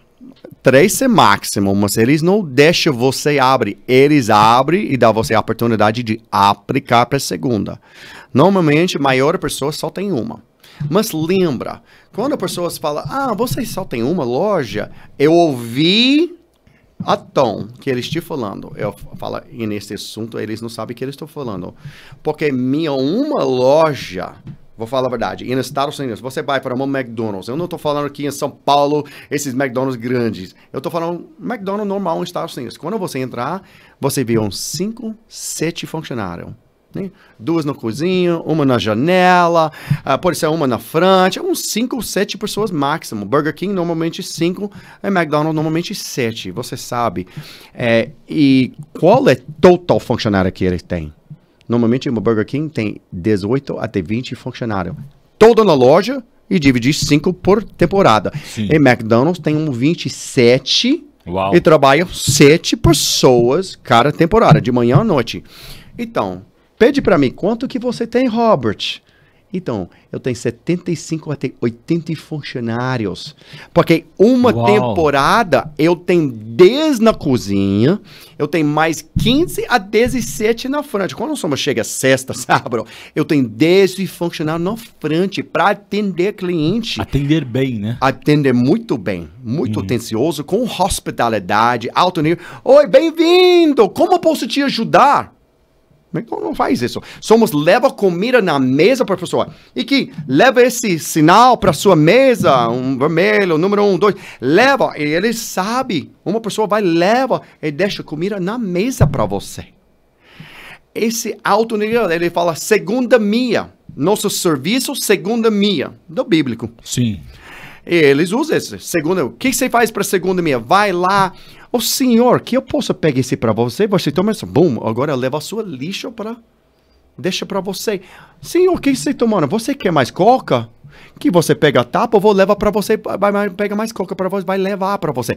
3 é máximo, mas eles não deixam você abrir. Eles abrem e dão você a oportunidade de aplicar para a segunda. Normalmente, a maior pessoa só tem uma. Mas lembra, quando as pessoas falam, você só tem uma loja, eu ouvi... a tom que eles estão falando, eu falo, e nesse assunto eles não sabem o que eles estão falando, porque uma loja, vou falar a verdade, e nos Estados Unidos, você vai para uma McDonald's, eu não estou falando aqui em São Paulo, esses McDonald's grandes, eu estou falando McDonald's normal nos Estados Unidos, quando você entrar, você vê uns 5, 7 funcionários, né? 2 na cozinha, uma na janela, pode ser uma na frente, uns 5 ou 7 pessoas máximo. Burger King normalmente 5, McDonald's normalmente 7, você sabe. E qual é total funcionário que eles têm? Normalmente o Burger King tem 18 até 20 funcionários. Todo na loja e dividir 5 por temporada. Sim. E McDonald's tem 27 Uau. e trabalham 7 pessoas cada temporada, de manhã à noite. Então, pede para mim, quanto que você tem, Robert? Então, eu tenho 75 até 80 funcionários. Porque uma Uau. temporada, eu tenho 10 na cozinha, eu tenho mais 15 a 17 na frente. Quando chega sexta, sábado, eu tenho 10 funcionários na frente para atender cliente. Atender bem, né? Atender muito bem, muito atencioso, com hospitalidade, alto nível. Oi, bem-vindo! Como posso te ajudar? Não faz isso. Leva comida na mesa para a pessoa. E que leva esse sinal para sua mesa, um vermelho, número 1, 2. Leva, e ele sabe. Uma pessoa vai, leva e deixa comida na mesa para você. Esse alto nível, ele fala segunda milha. Nosso serviço, segunda milha. Do bíblico. Sim. E eles usam esse. Segunda, o que você faz para segunda milha? Vai lá. Senhor, que eu posso pegar esse para você? Você toma isso. Bum, agora leva a sua lixo para... Deixa para você. Senhor, o que você tomando? Você quer mais coca? Que você pega a tapa, eu vou levar para você, vai pegar mais coca para você, vai levar para você.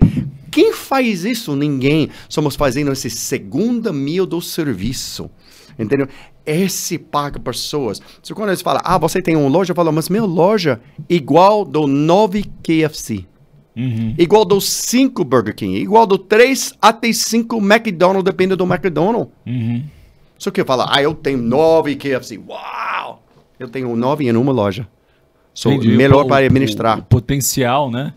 Quem faz isso? Ninguém. Somos fazendo esse segunda mil do serviço. Entendeu? Esse paga pessoas. So, quando eles falam, você tem uma loja, eu falo, mas minha loja igual do 9 KFC. Igual do 5 Burger King. Igual do 3 até 5 McDonald's, depende do McDonald's. Só que eu falo, eu tenho 9 KFC. Uau! Eu tenho 9 em uma loja. Melhor para administrar. O potencial, né?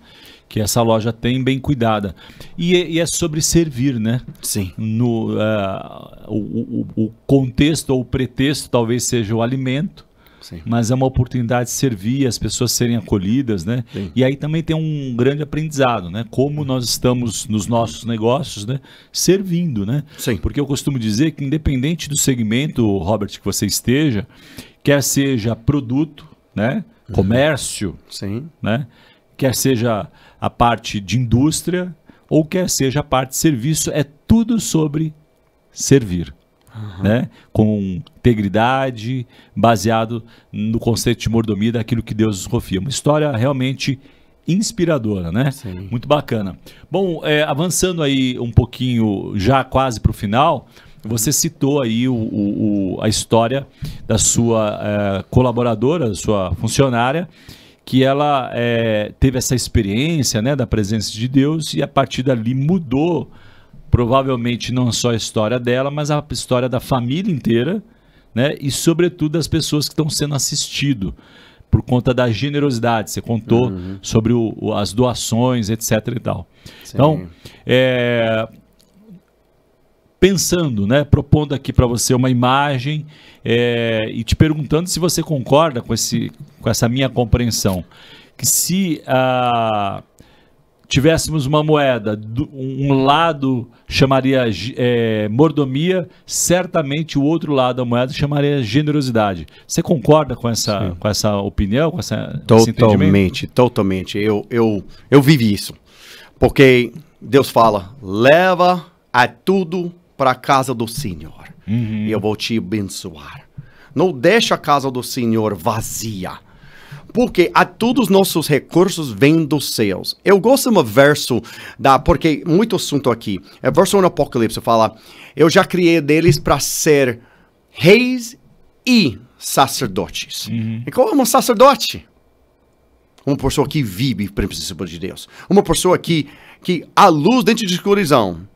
Que essa loja tem bem cuidada. E é sobre servir, né? Sim. O contexto ou o pretexto talvez seja o alimento, sim, mas é uma oportunidade de servir, as pessoas serem acolhidas, né? Sim. E aí também tem um grande aprendizado, né? Como nós estamos nos nossos negócios, né? Servindo, né? Sim. Porque eu costumo dizer que independente do segmento, Robert, que você esteja, quer seja produto, né? Comércio, sim, né? Quer seja a parte de indústria ou quer seja a parte de serviço, é tudo sobre servir, né? Com integridade, baseado no conceito de mordomia daquilo que Deus nos confia. Uma história realmente inspiradora, né? Sim. Muito bacana. Bom, avançando aí um pouquinho, já quase para o final, você citou aí a história da sua colaboradora, da sua funcionária, que ela teve essa experiência, né, da presença de Deus e a partir dali mudou, provavelmente não só a história dela, mas a história da família inteira, né, e sobretudo das pessoas que estão sendo assistidas por conta da generosidade. Você contou sobre as doações, etc. e tal. Sim. Então, pensando, né, propondo aqui para você uma imagem e te perguntando se você concorda com essa minha compreensão, que se tivéssemos uma moeda, um lado chamaria mordomia, certamente o outro lado da moeda chamaria generosidade. Você concorda com essa opinião, com esse entendimento? Totalmente. Eu vivi isso. Porque Deus fala, leva a tudo para a casa do Senhor. E eu vou te abençoar. Não deixa a casa do Senhor vazia. Porque a todos os nossos recursos vêm dos céus. Eu gosto de um verso, porque muito assunto aqui. É verso no Apocalipse, fala, eu já criei deles para ser reis e sacerdotes. E qual é um sacerdote? Uma pessoa que vive para o princípio de Deus. Uma pessoa que há luz dentro de escuridão.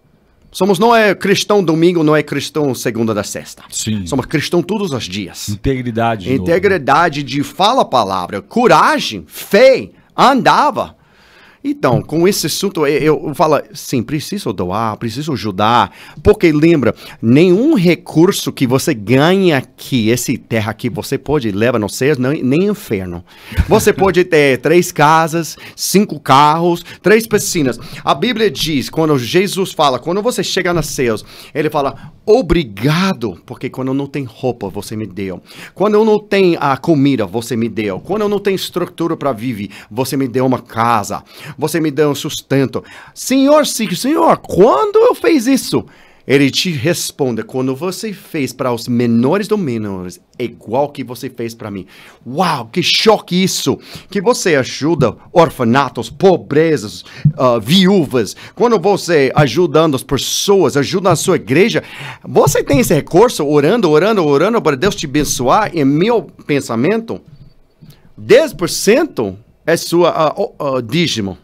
Não é cristão domingo, não é cristão segunda da sexta. Sim. Somos cristão todos os dias. Integridade. Integridade de fala a palavra, coragem, fé, andava. Então, com esse assunto, eu falo, sim, preciso doar, preciso ajudar, porque lembra, nenhum recurso que você ganha aqui, esse terra aqui, você pode levar no céu, nem inferno. Você pode ter 3 casas, 5 carros, 3 piscinas. A Bíblia diz, quando Jesus fala, quando você chega nos céus, ele fala, obrigado, porque quando não tem roupa, você me deu. Quando eu não tenho a comida, você me deu. Quando eu não tenho estrutura para viver, você me deu uma casa. Você me deu um sustento. Senhor, quando eu fiz isso? Ele te responde, quando você fez para os menores dos menores, igual que você fez para mim. Uau, que choque isso! Que você ajuda orfanatos, pobrezas, viúvas. Quando você ajudando as pessoas, ajuda a sua igreja, você tem esse recurso, orando para Deus te abençoar. E meu pensamento, 10% é sua dízimo.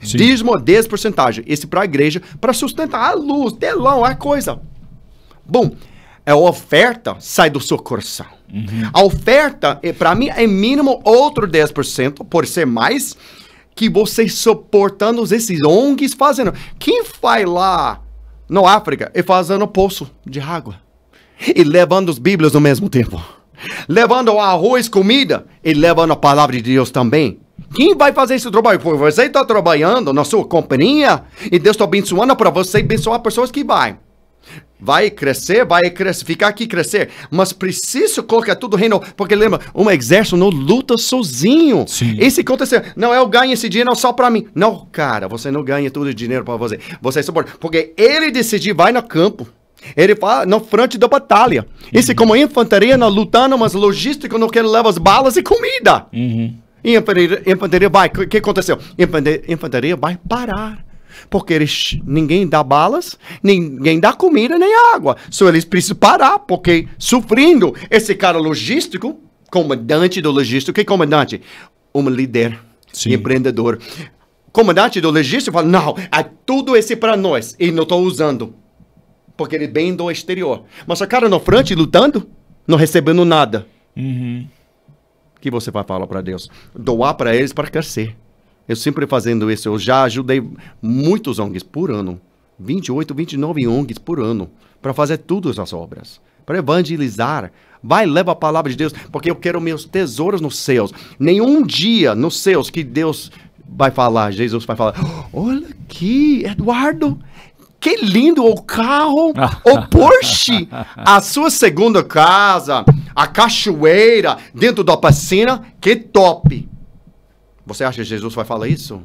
Sim. Dízimo 10%. Esse para a igreja, para sustentar a luz, telão, a coisa. Bom, a oferta sai do seu coração. A oferta, para mim, é mínimo outro 10%, por ser mais, que você suportando esses ONGs fazendo. Quem vai lá na África e fazendo poço de água? E levando as Bíblias ao mesmo tempo. Levando arroz, comida, e levando a palavra de Deus também. Quem vai fazer esse trabalho? Você está trabalhando na sua companhia e Deus está abençoando para você abençoar pessoas que vai crescer, ficar aqui crescer, mas preciso colocar tudo reino, porque lembra, um exército não luta sozinho. Sim. Esse acontecer, não, eu ganho esse dinheiro só para mim. Não, cara, você não ganha todo o dinheiro para você. Você suporta, porque ele decidiu, vai no campo. Ele fala na frente da batalha. Isso é como infantaria, lutando, mas logística não quer levar as balas e comida. E infantaria vai, o que aconteceu? Infantaria vai parar. Porque ninguém dá balas, ninguém dá comida nem água. Só eles precisam parar, porque sofrendo esse cara logístico, comandante do logístico, que comandante? Um líder, empreendedor. Comandante do logístico fala, não, é tudo esse para nós, e não estou usando. Porque ele vem do exterior. Mas o cara na frente lutando, não recebendo nada. O que você vai falar para Deus? Doar para eles para crescer. Eu sempre fazendo isso. Eu já ajudei muitos ONGs por ano. 28, 29 ONGs por ano. Para fazer todas as obras. Para evangelizar. Vai, leva a palavra de Deus. Porque eu quero meus tesouros nos céus. Nenhum dia nos céus que Deus vai falar. Jesus vai falar. Olha aqui, Eduardo. Que lindo o carro. O Porsche. A sua segunda casa. A cachoeira. Dentro da piscina. Que top. Você acha que Jesus vai falar isso?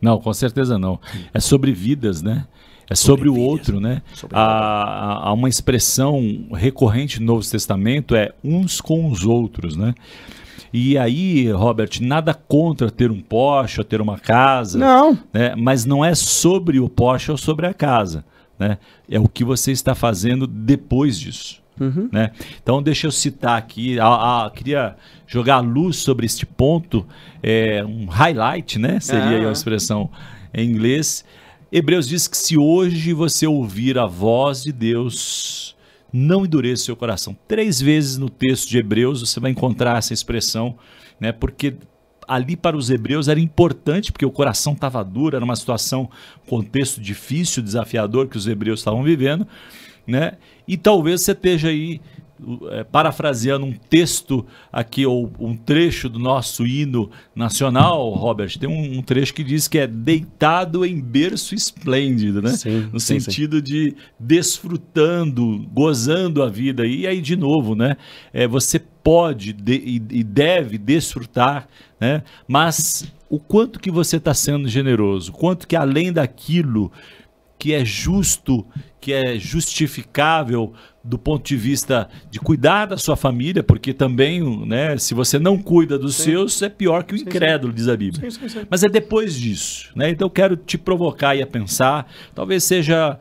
Não, com certeza não. É sobre vidas, né? É sobre o outro, né? Há uma expressão recorrente no Novo Testamento, é uns com os outros, né? E aí, Robert, nada contra ter um Porsche ou ter uma casa. Não. Né? Mas não é sobre o Porsche ou sobre a casa, né? É o que você está fazendo depois disso. Né? Então deixa eu citar aqui, queria jogar a luz sobre este ponto, um highlight, né? Seria aí a expressão em inglês. Hebreus diz que se hoje você ouvir a voz de Deus, não endureça o seu coração. 3 vezes no texto de Hebreus você vai encontrar essa expressão, né? Porque ali para os hebreus era importante, porque o coração estava duro, era uma situação, contexto difícil, desafiador que os hebreus estavam vivendo, né? E talvez você esteja aí parafraseando um texto aqui, ou um trecho do nosso hino nacional, Robert. Tem um trecho que diz que é deitado em berço esplêndido, né? Sim, no sentido de desfrutando, gozando a vida. E aí, de novo, né? Você pode e deve desfrutar, né? Mas o quanto que você está sendo generoso, o quanto que além daquilo que é justo, que é justificável do ponto de vista de cuidar da sua família, porque também, né, se você não cuida dos seus, é pior que o incrédulo, diz a Bíblia. Sim. Mas é depois disso, né? Então eu quero te provocar e a pensar, talvez seja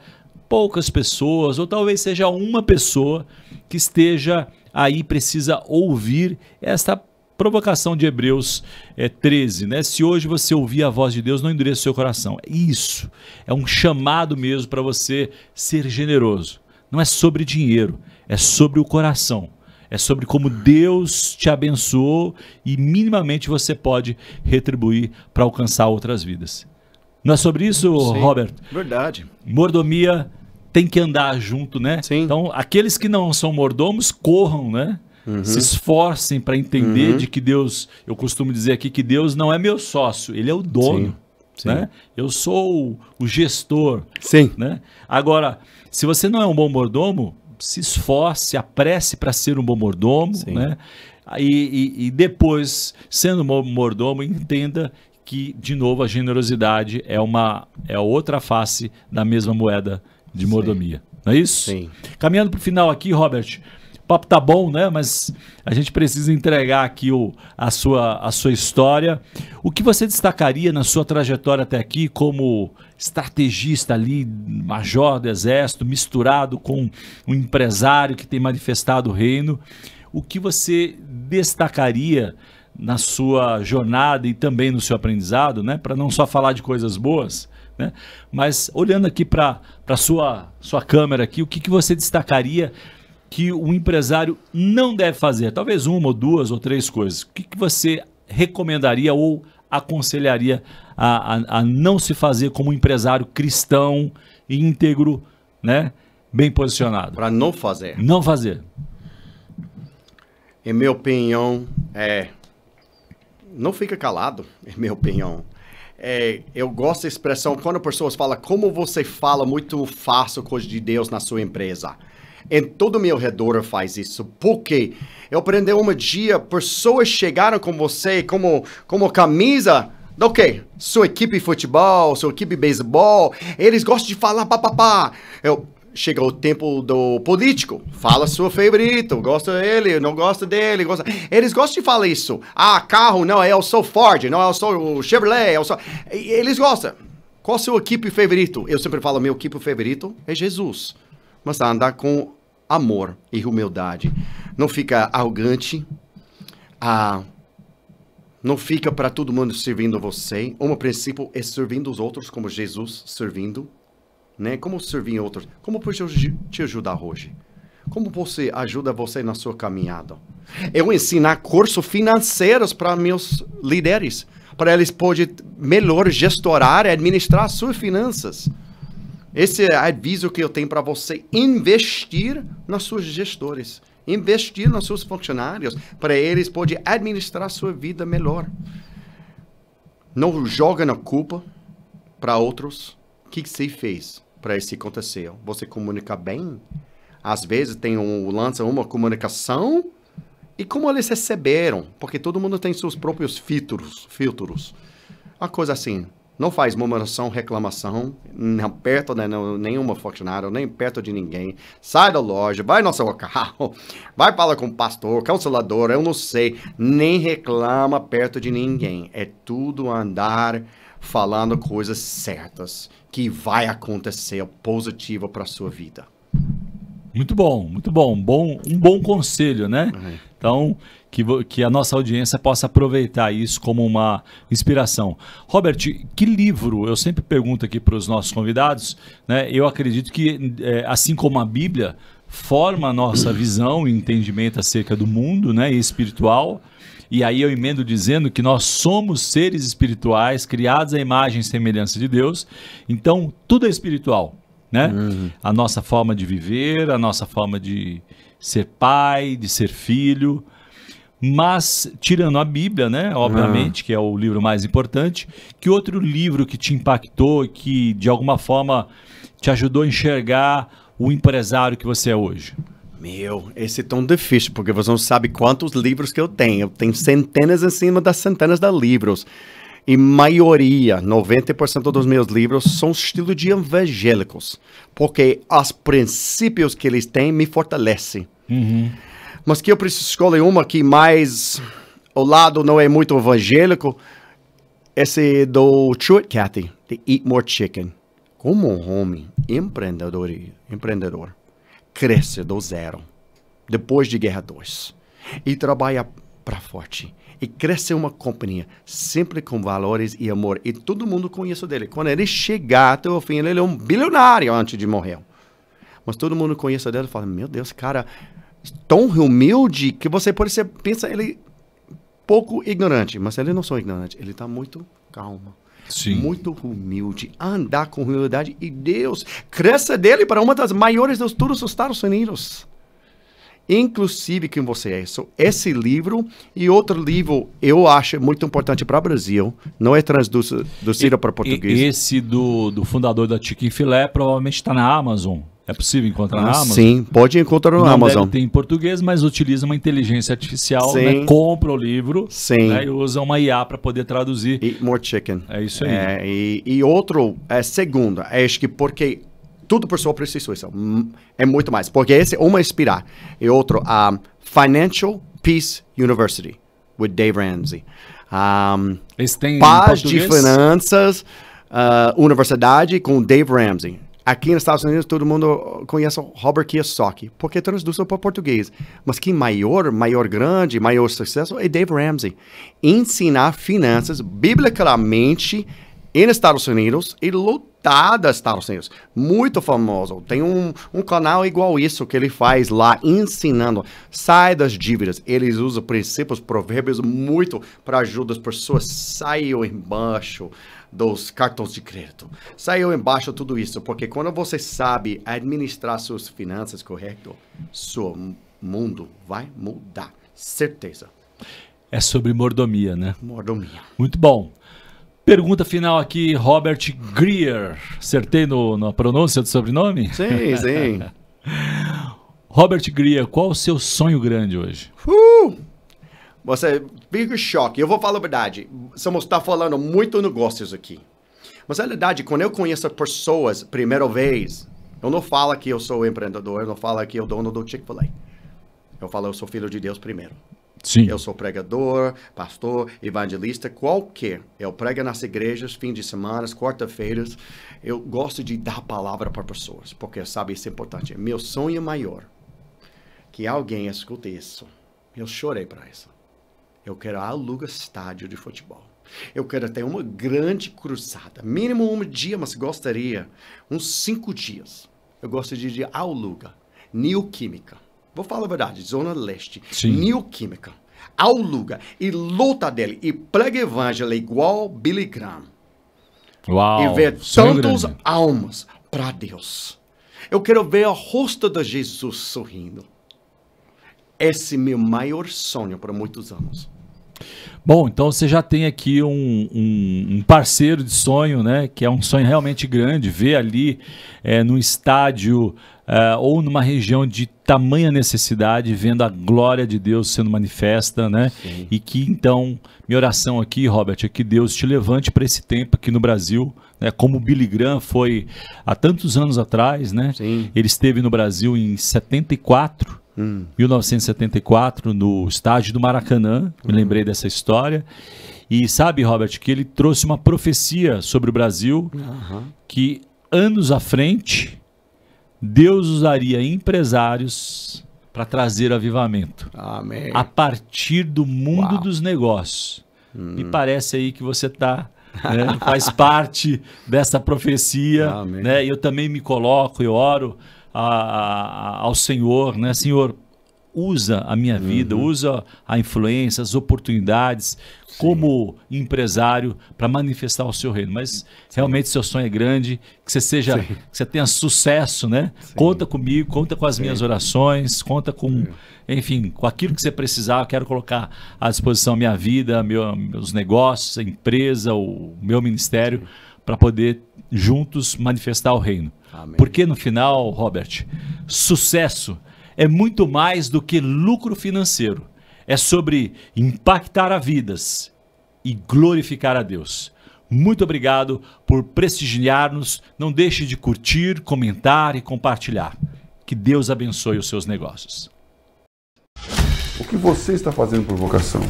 poucas pessoas, ou talvez seja uma pessoa que esteja aí, precisa ouvir esta provocação de Hebreus 13, né? Se hoje você ouvir a voz de Deus, não endureça o seu coração. Isso é um chamado mesmo para você ser generoso. Não é sobre dinheiro, é sobre o coração. É sobre como Deus te abençoou e minimamente você pode retribuir para alcançar outras vidas. Não é sobre isso, Sim, Robert? Verdade. Mordomia tem que andar junto, né? Sim. Então, aqueles que não são mordomos, corram, né? Se esforcem para entender de que Deus, eu costumo dizer aqui que Deus não é meu sócio, Ele é o dono. Sim. Né? Eu sou o gestor. Sim. Né? Agora, se você não é um bom mordomo, se esforce, apresse para ser um bom mordomo. Né? E depois, sendo um bom mordomo, entenda que, de novo, a generosidade é outra face da mesma moeda de mordomia. Não é isso? Sim. Caminhando para o final aqui, Robert, o papo tá bom, né? Mas a gente precisa entregar aqui a sua história. O que você destacaria na sua trajetória até aqui como estrategista ali, major do Exército, misturado com um empresário que tem manifestado o reino? O que você destacaria na sua jornada e também no seu aprendizado, né? Para não só falar de coisas boas, né? Mas olhando aqui para a sua câmera aqui, o que você destacaria que o empresário não deve fazer? Talvez 1 ou 2 ou 3 coisas. O que você recomendaria ou aconselharia a não se fazer como um empresário cristão, íntegro, né? Bem posicionado? Para não fazer. Não fazer. Em minha opinião, não fica calado, em minha opinião. Eu gosto da expressão, quando pessoas falam, como você fala muito fácil coisa de Deus na sua empresa. Em todo o meu redor faz isso. Por quê? Eu aprendi um dia, pessoas chegaram com você como camisa, ok, sua equipe de futebol, sua equipe de beisebol, eles gostam de falar papapá. chega o tempo do político. Fala seu favorito. Gosta dele, não gosta dele. Gosta... Eles gostam de falar isso. Ah, carro, não, eu sou Ford. Não, eu sou o Chevrolet. Eles gostam. Qual é o seu equipe favorito? Eu sempre falo, meu equipe favorito é Jesus. Mas andar com amor e humildade. Não fica arrogante. Não fica para todo mundo servindo você. Um princípio é servindo os outros como Jesus servindo. Né? Como servir outros? Como posso te ajudar hoje? Como você ajuda você na sua caminhada? Eu ensinar cursos financeiros para meus líderes, para eles poderem melhor gestorar e administrar suas finanças. Esse é o aviso que eu tenho para você. Investir nas suas gestores. Investir nos seus funcionários, para eles poderem administrar sua vida melhor. Não joga na culpa para outros. O que você fez para isso acontecer? Você comunica bem? Às vezes lança uma comunicação e como eles receberam, porque todo mundo tem seus próprios filtros. Uma coisa assim, não faz murmuração, reclamação, não perto de nenhuma funcionária, nem perto de ninguém. Sai da loja, vai no seu carro, vai falar com o pastor, cancelador, eu não sei. Nem reclama perto de ninguém. É tudo andar falando coisas certas que vai acontecer positivo para a sua vida. Muito bom, muito bom. Um bom conselho, né? Uhum. Então, que a nossa audiência possa aproveitar isso como uma inspiração. Robert, que livro, eu sempre pergunto aqui para os nossos convidados, né? Eu acredito que, assim como a Bíblia, forma a nossa visão e entendimento acerca do mundo, né, e espiritual. E aí eu emendo dizendo que nós somos seres espirituais, criados à imagem e semelhança de Deus. Então, tudo é espiritual, né? Uhum. A nossa forma de viver, a nossa forma de ser pai, de ser filho. Mas, tirando a Bíblia, né, obviamente, que é o livro mais importante, que outro livro que te impactou, que de alguma forma te ajudou a enxergar o empresário que você é hoje? Esse é tão difícil, porque você não sabe quantos livros que eu tenho. Eu tenho centenas em cima das centenas de livros. E maioria, 90% dos meus livros, são estilo de evangélicos. Porque os princípios que eles têm me fortalecem. Uhum. Mas que eu preciso escolher uma que mais... O lado não é muito evangélico. Esse do Truett Cathy, de Eat More Chicken. Como um homem empreendedor cresce do zero, depois de Guerra 2, e trabalha para forte, e cresce uma companhia, sempre com valores e amor, e todo mundo conhece dele. Quando ele chegar até o fim, ele é um bilionário antes de morrer. Mas todo mundo conhece dele e fala, meu Deus, cara, tão humilde, que você pode ser, pensa ele pouco ignorante, mas ele não é ignorante, ele está muito calmo. Sim. Muito humilde, andar com humildade, e Deus cresce dele para uma das maiores de todos os Estados Unidos. Inclusive quem você é. Esse livro e outro livro eu acho muito importante para o Brasil, não é traduzido para português. Esse do fundador da Chicken Filé provavelmente está na Amazon. É possível encontrar na Amazon? Sim, pode encontrar na Amazon. Não deve ter em português, mas utiliza uma inteligência artificial, né? Compra o livro, né? E usa uma IA para poder traduzir. Eat More Chicken. É isso aí. E outro, segundo, acho que porque tudo pessoa precisa isso. É muito mais. Porque esse é uma inspirar. E outro, Financial Peace University, with Dave Ramsey. Esse tem Paz de Finanças, Universidade com Dave Ramsey. Aqui nos Estados Unidos, todo mundo conhece o Robert Kiyosaki, porque traduz para português. Mas quem maior sucesso é Dave Ramsey. Ensinar finanças biblicamente nos Estados Unidos e lotada nos Estados Unidos. Muito famoso. Tem um canal igual isso que ele faz lá, ensinando. Sai das dívidas. Eles usam princípios, provérbios muito para ajudar as pessoas a sair embaixo dos cartões de crédito. Saiu embaixo tudo isso, porque quando você sabe administrar suas finanças correto, seu mundo vai mudar. Certeza. É sobre mordomia, né? Mordomia. Muito bom. Pergunta final aqui, Robert Greer. Acertei na pronúncia do sobrenome? Sim, sim. Robert Greer, qual o seu sonho grande hoje? Você fica em choque. Eu vou falar a verdade. Estamos falando muito negócios aqui. Mas a verdade, quando eu conheço pessoas primeira vez, Eu não falo que eu sou empreendedor, eu não falo que eu sou dono do Chick-fil-A. Eu falo, eu sou filho de Deus primeiro. Sim. Eu sou pregador, pastor, evangelista, qualquer. Eu prego nas igrejas, fim de semana, quarta-feiras. Eu gosto de dar palavra para pessoas, porque sabe, isso é importante. Meu sonho maior, que alguém escute isso. Eu chorei para isso. Eu quero alugar estádio de futebol. Eu quero ter uma grande cruzada. Mínimo um dia, mas gostaria uns 5 dias. Eu gostaria de alugar Neoquímica. Vou falar a verdade, Zona Leste. Sim. Neoquímica. Aluga e luta dele e prega evangelho igual Billy Graham. Uau, e ver sonho tantas grande. almas para Deus. Eu quero ver o rosto de Jesus sorrindo. Esse é meu maior sonho por muitos anos. Bom, então você já tem aqui um parceiro de sonho, né? Que é um sonho realmente grande, ver ali num estádio ou numa região de tamanha necessidade, vendo a glória de Deus sendo manifesta, né? Sim. E que então, minha oração aqui, Robert, é que Deus te levante para esse tempo aqui no Brasil, né? Como o Billy Graham foi há tantos anos atrás, né? Sim. Ele esteve no Brasil em 1974, no estádio do Maracanã, me lembrei dessa história. E sabe, Robert, que ele trouxe uma profecia sobre o Brasil, que anos à frente, Deus usaria empresários para trazer avivamento. Amém. A partir do mundo Uau. dos negócios. Me parece aí que você faz parte dessa profecia. Amém. Né? Eu também me coloco, eu oro ao Senhor, né? Senhor, usa a minha vida, usa a influência, as oportunidades como empresário para manifestar o seu reino. Mas realmente seu sonho é grande, que você que você tenha sucesso, né? Conta comigo, conta com as minhas orações, conta com, enfim, com aquilo que você precisar. Eu quero colocar à disposição a minha vida, meus negócios, a empresa, o meu ministério, para poder juntos manifestar o reino. Amém. Porque no final, Robert, sucesso é muito mais do que lucro financeiro. É sobre impactar vidas e glorificar a Deus. Muito obrigado por prestigiar-nos. Não deixe de curtir, comentar e compartilhar. Que Deus abençoe os seus negócios. O que você está fazendo por vocação?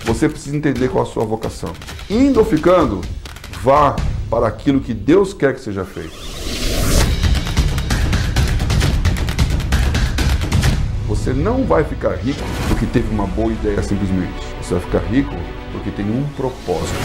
Você precisa entender qual a sua vocação. Indo ou ficando, vá para aquilo que Deus quer que seja feito. Você não vai ficar rico porque teve uma boa ideia simplesmente. Você vai ficar rico porque tem um propósito.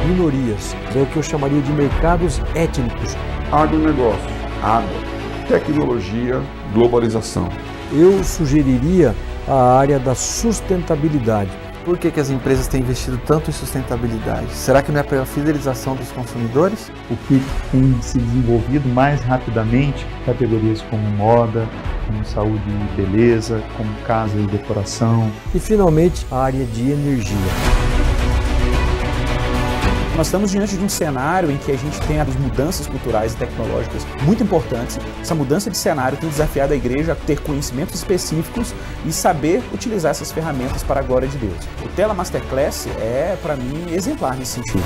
Minorias, é o que eu chamaria de mercados étnicos. Agronegócio, água, tecnologia, globalização. Eu sugeriria a área da sustentabilidade. Por que as empresas têm investido tanto em sustentabilidade? Será que não é para a fidelização dos consumidores? O que tem se desenvolvido mais rapidamente, categorias como moda, como saúde e beleza, como casa e decoração. E finalmente a área de energia. Nós estamos diante de um cenário em que a gente tem as mudanças culturais e tecnológicas muito importantes. Essa mudança de cenário tem desafiado a igreja a ter conhecimentos específicos e saber utilizar essas ferramentas para a glória de Deus. O Tela Masterclass é, para mim, exemplar nesse sentido.